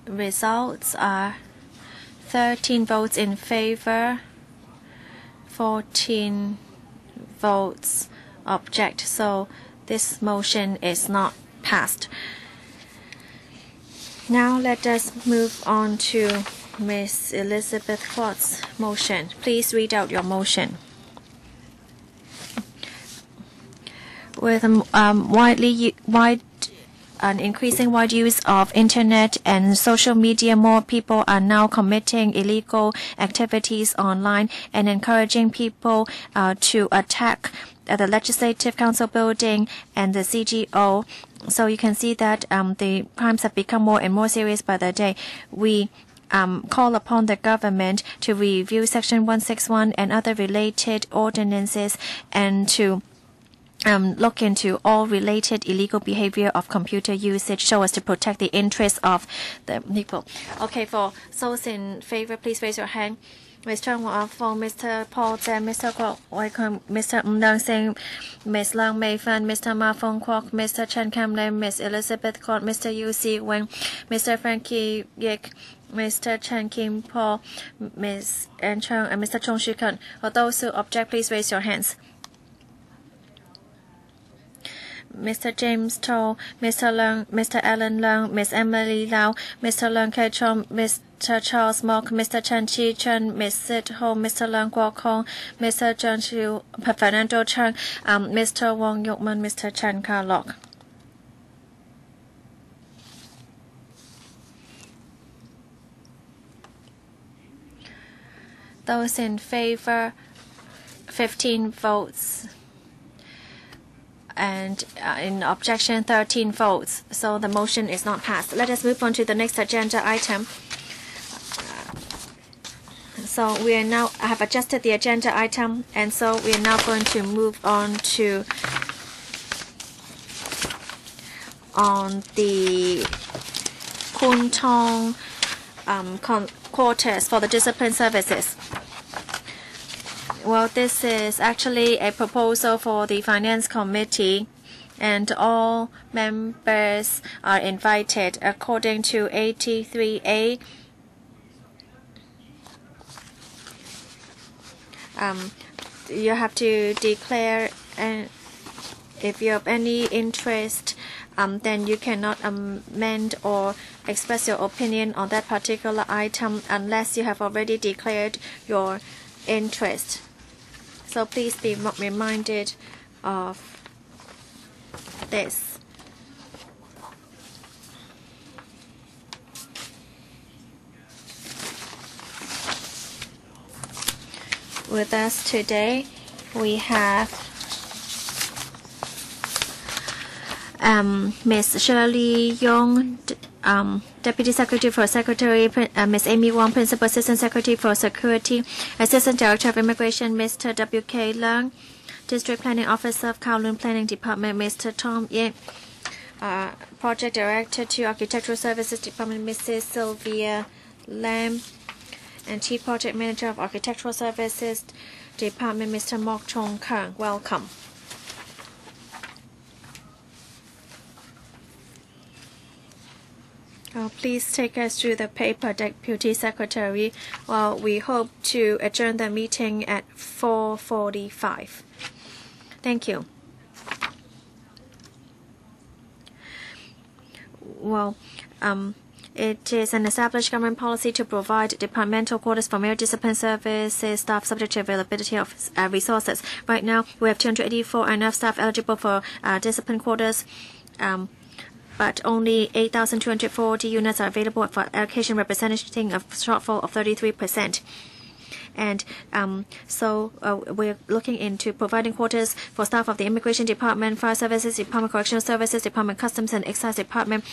Speaker 1: Results are 13 votes in favor, 14 votes object, so this motion is not passed. Now let us move on to Ms. Elizabeth Kwok's motion. Please read out your motion. With an increasing wide use of internet and social media, more people are now committing illegal activities online and encouraging people to attack the Legislative Council building and the CGO. So you can see that the crimes have become more and more serious by the day. We call upon the government to review Section 161 and other related ordinances and to look into all related illegal behavior of computer usage so as to protect the interests of the people. Okay, for those in favor, please raise your hand. Mr. Hwa Fong, Mr. Paul Zhang, Mr. Kwok Wai Kong, Mr. Leung Seng, Ms. Lang Mei Fan, Mr. Ma Fong Kwok, Mr. Chan Kam Lim, Ms. Elizabeth Kwok, Mr. Yu Si Weng, Mr. Frankie Yek, Mr. Chan Kim Paul, Ms. An Chung, and Mr. Chung Shu Kan. For those who object, please raise your hands. Mr. James Toh, Mr. Leung, Mr. Alan Leung, Ms. Emily Lau, Mr. Leung Kai Chom, Mr. Charles Mok, Mr. Chan Chi Chun, Ms. Sid Ho, Mr. Leung Kwok Hong, Mr. John Chiu, Fernando CHEUNG, Mr. Wong Yuk-man, Mr. Chan Ka-lok. Those in favor, 15 votes. And in objection, 13 votes. So the motion is not passed. Let us move on to the next agenda item. So we are now have adjusted the agenda item, and so we are now going to move on to the Kwun Tong quarters for the discipline services. Well, this is actually a proposal for the Finance Committee, and all members are invited according to 83A. You have to declare, and if you have any interest, then you cannot amend or express your opinion on that particular item unless you have already declared your interest. So please be reminded of this. With us today, we have Ms. Shirley Yong, Deputy Secretary for Secretary, Ms. Amy Wong, Principal Assistant Secretary for Security, Assistant Director of Immigration, Mr. W.K. Leung, District Planning Officer of Kowloon Planning Department, Mr. Tom Ye, Project Director to Architectural Services Department, Mrs. Sylvia Lam, and Chief Project Manager of Architectural Services Department, Mr. Mok Chong Kang. Welcome. Please take us through the paper, Deputy Secretary. Well, we hope to adjourn the meeting at 4:45. Thank you. Well, it is an established government policy to provide departmental quarters for merit discipline services staff subject to availability of resources. Right now, we have 284 enough staff eligible for discipline quarters. But only 8,240 units are available for allocation, representing a shortfall of 33%. And so we're looking into providing quarters for staff of the Immigration Department, Fire Services Department, Correctional Services Department, Customs and Excise Department.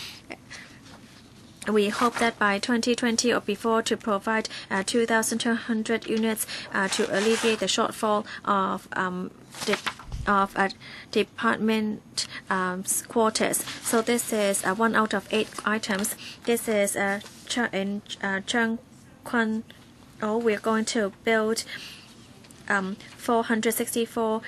Speaker 1: We hope that by 2020 or before to provide 2,200 units to alleviate the shortfall of department quarters. So this is 1 out of 8 items. This is in Cheung Kwan. We're going to build 464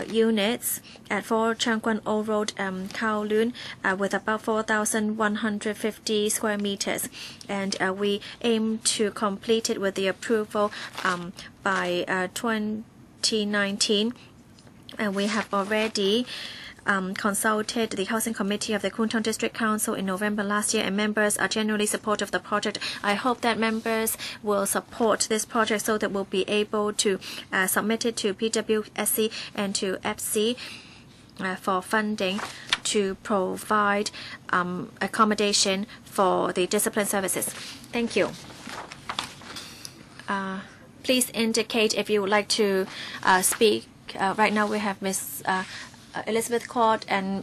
Speaker 1: units at 4 Cheung Kwan O Road, Kowloon, with about 4,150 square meters. And we aim to complete it with the approval by 2019. And we have already consulted the Housing Committee of the Kwun Tong District Council in November last year, and members are generally supportive of the project. I hope that members will support this project so that we'll be able to submit it to PWSC and to FC for funding to provide accommodation for the discipline services. Thank you. Please indicate if you would like to speak. Right now we have Ms. Elizabeth Court and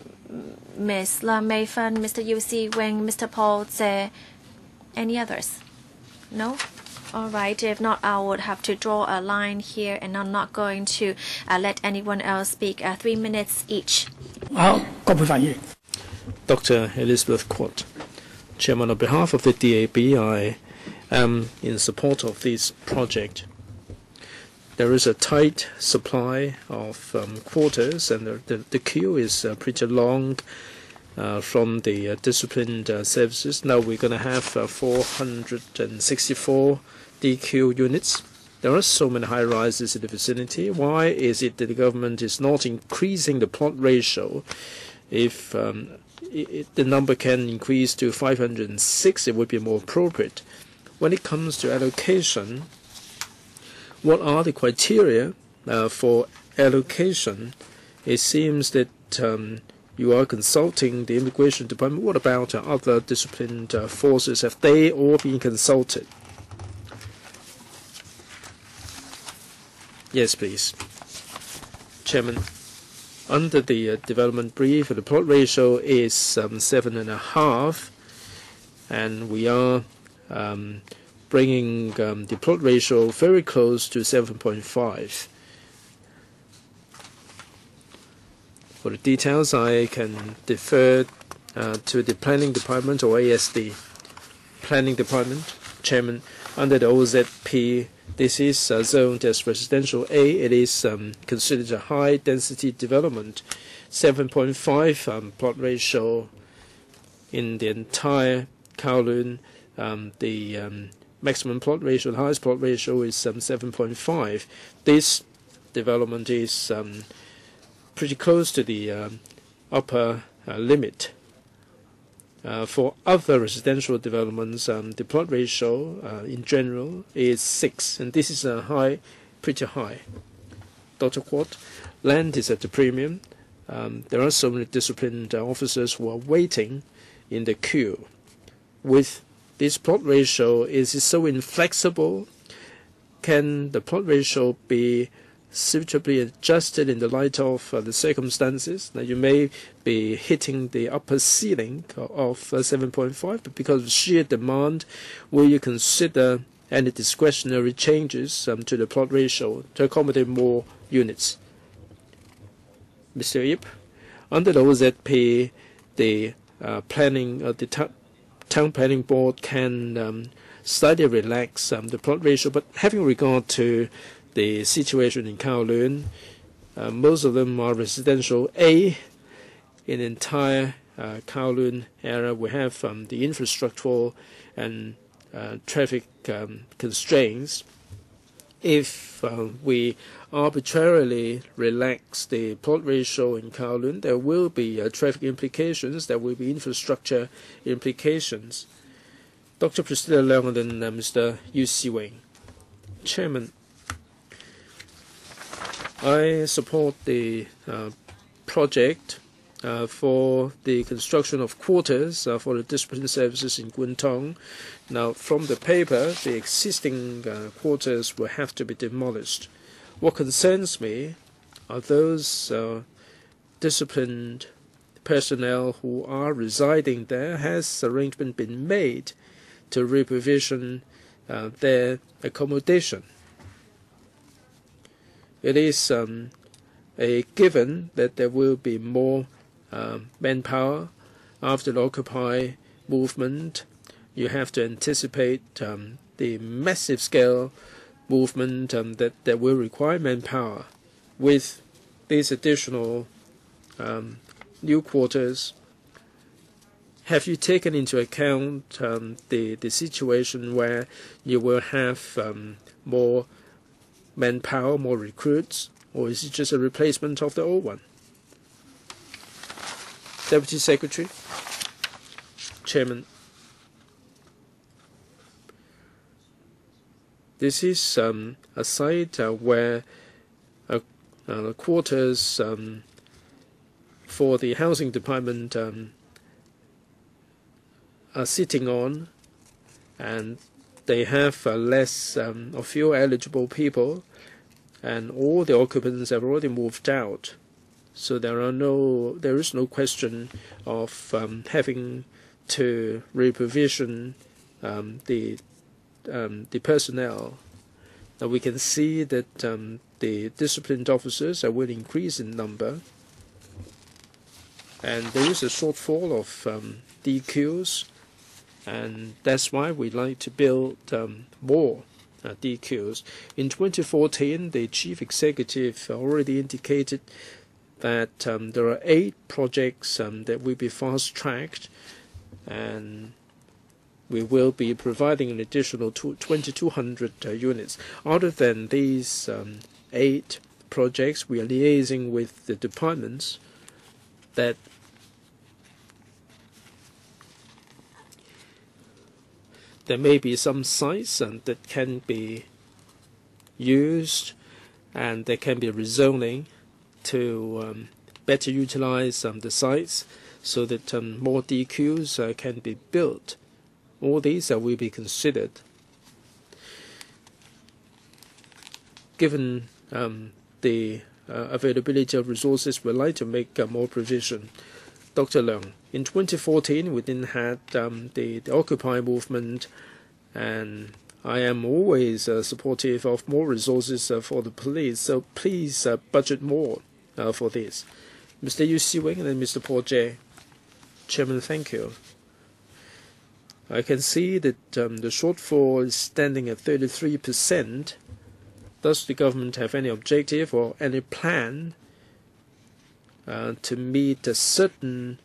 Speaker 1: Ms. Lam Mei Fan, Mr. Yu Si Weng, Mr. Paul Tse. Any others? No? All right. If not, I would have to draw a line here, and I'm not going to let anyone else speak. 3 minutes each.
Speaker 2: Dr. Elizabeth Court, Chairman, on behalf of the DAB, I am in support of this project. There is a tight supply of quarters, and the queue is pretty long from the disciplined services. Now we're going to have 464 DQ units. There are so many high-rises in the vicinity. Why is it that the government is not increasing the plot ratio? If the number can increase to 506, it would be more appropriate. When it comes to allocation, what are the criteria for allocation? It seems that you are consulting the Immigration Department. What about other disciplined forces? Have they all been consulted? Yes, please. Chairman, under the development brief, the plot ratio is 7.5, and we are bringing the plot ratio very close to 7.5. For the details, I can defer to the Planning Department or ASD. Planning Department, Chairman, under the OZP, this is zoned as residential A. It is considered a high-density development. 7.5 plot ratio in the entire Kowloon. The maximum plot ratio, the highest plot ratio is 7.5. This development is pretty close to the upper limit. For other residential developments, the plot ratio in general is 6, and this is pretty high. Dr. Quart, land is at the premium. There are so many disciplined officers who are waiting in the queue. With this plot ratio, is it so inflexible? Can the plot ratio be suitably adjusted in the light of the circumstances? Now, you may be hitting the upper ceiling of 7.5, but because of sheer demand, will you consider any discretionary changes to the plot ratio to accommodate more units? Mr. Yip, under the OZP, the Town Planning Board can slightly relax the plot ratio, but having regard to the situation in Kowloon, most of them are residential A. In the entire Kowloon area, we have the infrastructural and traffic constraints. If we arbitrarily relax the plot ratio in Kowloon, there will be traffic implications, there will be infrastructure implications. Dr. Priscilla Leong and then Mr. Yu Si Weng. Chairman, I support the project for the construction of quarters for the discipline services in Guntong. Now, from the paper, the existing quarters will have to be demolished. What concerns me are those disciplined personnel who are residing there. Has arrangement been made to reprovision their accommodation? It is a given that there will be more manpower after the Occupy movement. You have to anticipate the massive scale movement that will require manpower. With these additional new quarters, have you taken into account the situation where you will have more manpower, more recruits, or is it just a replacement of the old one? Deputy Secretary, Chairman. This is a site where quarters for the housing department are sitting on, and they have less or fewer eligible people, and all the occupants have already moved out. So there is no question of having to reprovision the personnel. Now we can see that the disciplined officers will increase in number, and there is a shortfall of DQs, and that's why we like to build more DQs. In 2014, the chief executive already indicated that there are 8 projects that will be fast-tracked, and we will be providing an additional 2,200 units. Other than these 8 projects, we are liaising with the departments that there may be some sites that can be used, and there can be rezoning to better utilize the sites so that more DQs can be built. All these will be considered. Given the availability of resources, we'd like to make more provision. Dr. Leung, in 2014, we didn't have the Occupy movement, and I am always supportive of more resources for the police, so please budget more for this. Mr. Yu Siwing and then Mr. Paul Jay. Chairman, thank you. I can see that the shortfall is standing at 33%. Does the government have any objective or any plan to meet a certain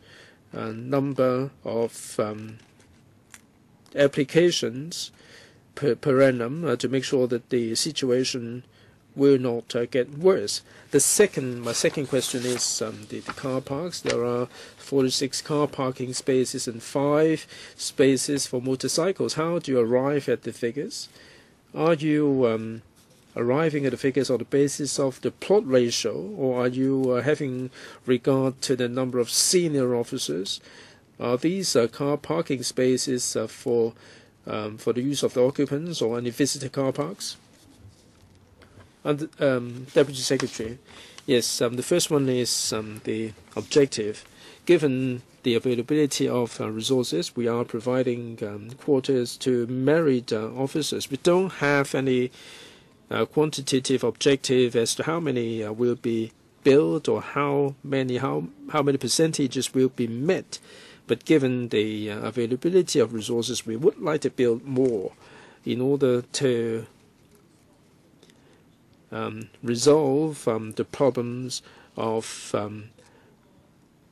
Speaker 2: number of applications per annum to make sure that the situation will not get worse? My second question is the car parks. There are 46 car parking spaces and 5 spaces for motorcycles. How do you arrive at the figures? Are you arriving at the figures on the basis of the plot ratio, or are you having regard to the number of senior officers? Are these car parking spaces for the use of the occupants or any visitor car parks? And Deputy Secretary, yes, the first one is the objective. Given the availability of resources, we are providing quarters to married officers. We don't have any quantitative objective as to how many will be built or how many percentages will be met. But given the availability of resources, we would like to build more in order to resolve the problems of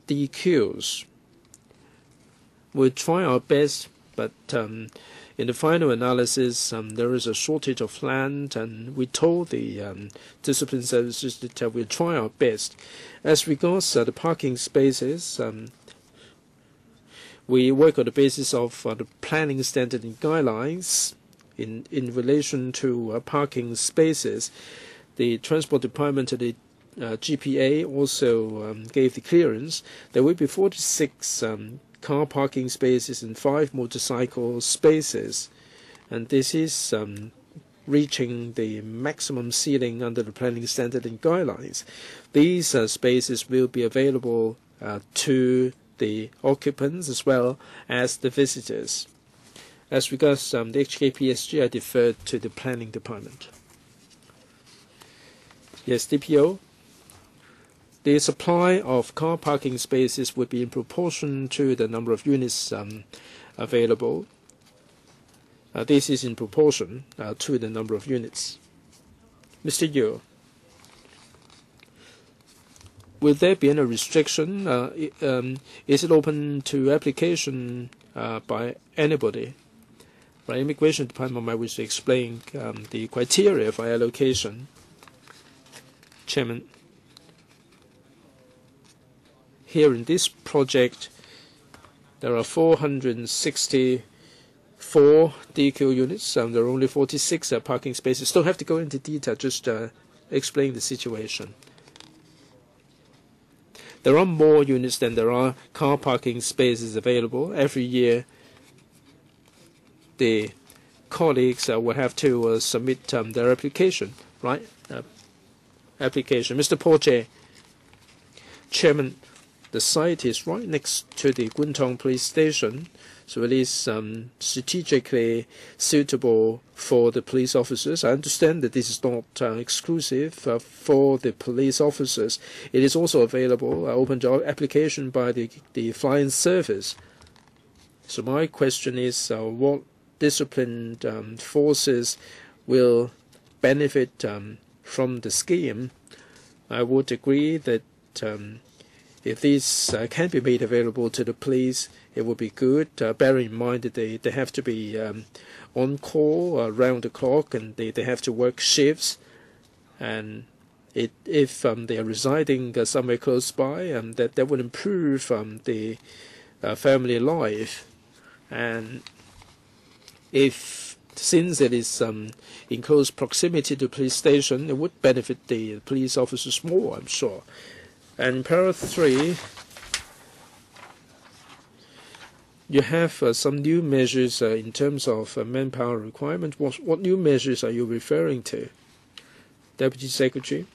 Speaker 2: DQs. We'll try our best, but in the final analysis, there is a shortage of land, and we told the discipline services that we'll try our best. As regards the parking spaces, we work on the basis of the planning standard and guidelines in relation to parking spaces. The Transport Department and the GPA also gave the clearance. There will be 46 car parking spaces and 5 motorcycle spaces, and this is reaching the maximum ceiling under the planning standard and guidelines. These spaces will be available to the occupants as well as the visitors. As regards the HKPSG, I deferred to the planning department. Yes, DPO. The supply of car parking spaces would be in proportion to the number of units available. This is in proportion to the number of units. Mr. Yu, will there be any restriction? Is it open to application by anybody? Right, Immigration Department might wish to explain the criteria for allocation. Chairman, here in this project, there are 464 DQ units. There are only 46 parking spaces. Don't have to go into detail, just explain the situation. There are more units than there are car parking spaces available. Every year, the colleagues will have to submit their application, right? Application. Mr. Porche, Chairman, the site is right next to the Kwun Tong police station, so it is strategically suitable for the police officers. I understand that this is not exclusive for the police officers. It is also available, open to application by the flying service. So my question is, what disciplined forces will benefit from the scheme? I would agree that if these can be made available to the police, it would be good. Bearing in mind that they have to be on call around the clock, and they have to work shifts. And if they are residing somewhere close by, that would improve the family life. And since it is in close proximity to the police station, it would benefit the police officers more, I'm sure. And in paragraph 3, you have some new measures in terms of manpower requirement. What new measures are you referring to? Deputy Secretary,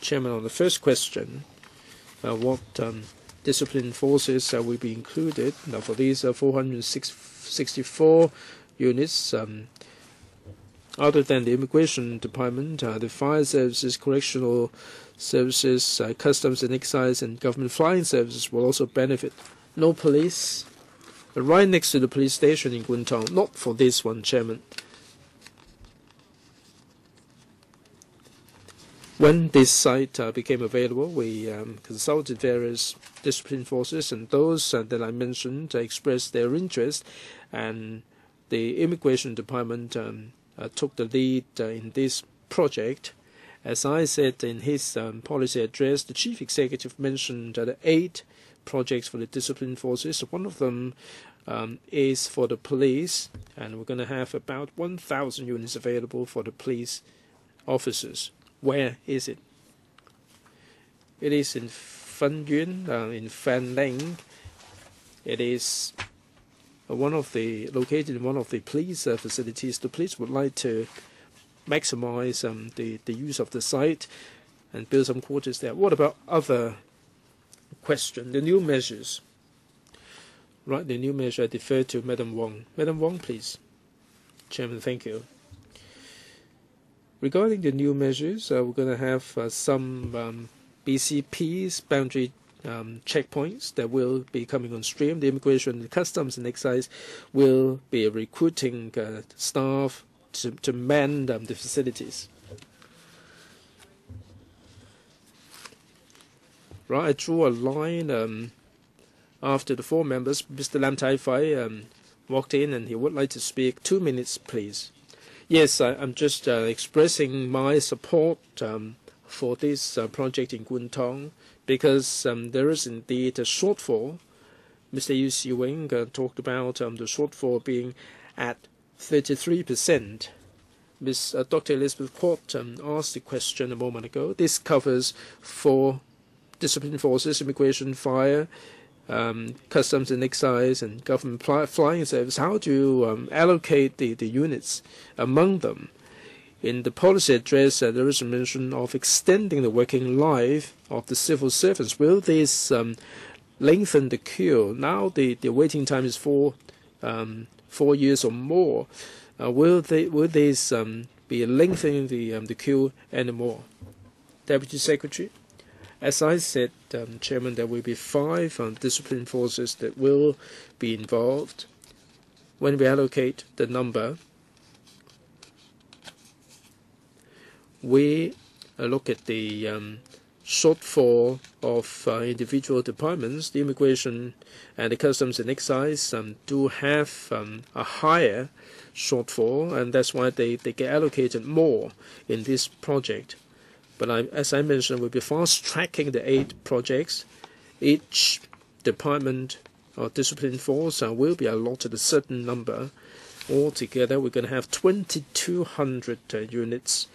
Speaker 2: Chairman, on the first question, what discipline forces will be included? Now, for these 464 units, other than the Immigration Department, the fire services, correctional services, customs and excise, and government flying services will also benefit. No police, but right next to the police station in Kwun Tong. Not for this one, Chairman. When this site became available, we consulted various discipline forces, and those that I mentioned expressed their interest, and the Immigration Department took the lead in this project. As I said in his policy address, the Chief Executive mentioned 8 projects for the discipline forces. One of them is for the police, and we're going to have about 1,000 units available for the police officers. Where is it? It is in Fen Yuen, in Fan Ling. It is located in one of the police facilities. The police would like to maximize the use of the site and build some quarters there. What about other question? The new measures. Right, the new measure, I defer to Madam Wong. Madam Wong, please. Chairman, thank you. Regarding the new measures, we're going to have some BCPs, boundary checkpoints, that will be coming on stream. The Immigration, the Customs and Excise will be recruiting staff to man the facilities. Right, I drew a line after the 4 members. Mr. Lam Tai Fai walked in, and he would like to speak. 2 minutes, please. Yes, I'm just expressing my support for this project in Kwun Tong, because there is indeed a shortfall. Mr. Yu Si-wing talked about the shortfall being at 33%. Dr. Elizabeth Port asked the question a moment ago. This covers for discipline forces, immigration, fire, customs and excise, and government flying service. How do you allocate the units among them? In the policy address, there is a mention of extending the working life of the civil servants. Will this lengthen the queue? Now the waiting time is 4 years or more. Will this be lengthening the queue anymore? Deputy Secretary, as I said, Chairman, there will be 5 discipline forces that will be involved. When we allocate the number, we look at the shortfall of individual departments. The immigration and the customs and excise do have a higher shortfall, and that's why they get allocated more in this project. But as I mentioned, we'll be fast-tracking the 8 projects. Each department or discipline force will be allotted a certain number. Altogether, we're going to have 2,200 units,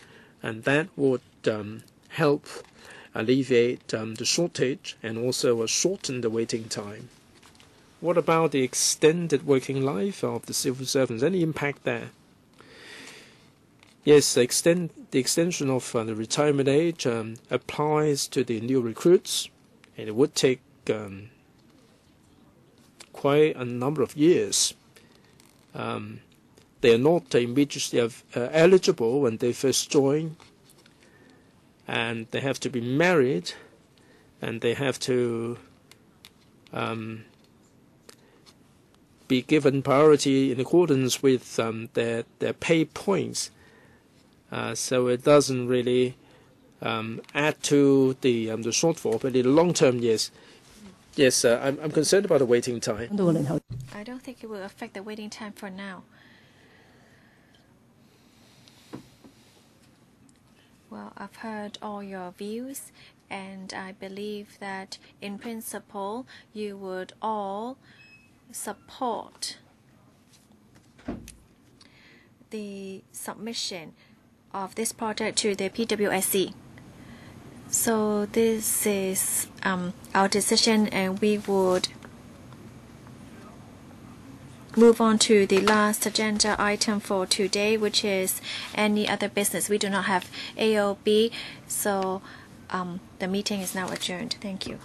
Speaker 2: and that would help alleviate the shortage and also shorten the waiting time. What about the extended working life of the civil servants? Any impact there? Yes, the extension of the retirement age applies to the new recruits, and it would take quite a number of years. They are not immediately eligible when they first join, and they have to be married, and they have to be given priority in accordance with their pay points. So it doesn't really add to the shortfall, but in the long term, yes. Yes, I'm concerned about the waiting time.
Speaker 1: I don't think it will affect the waiting time for now. Well, I've heard all your views, and I believe that in principle you would all support the submission of this project to the PWSC. So this is our decision, and we would move on to the last agenda item for today, which is any other business. We do not have AOB, so the meeting is now adjourned. Thank you.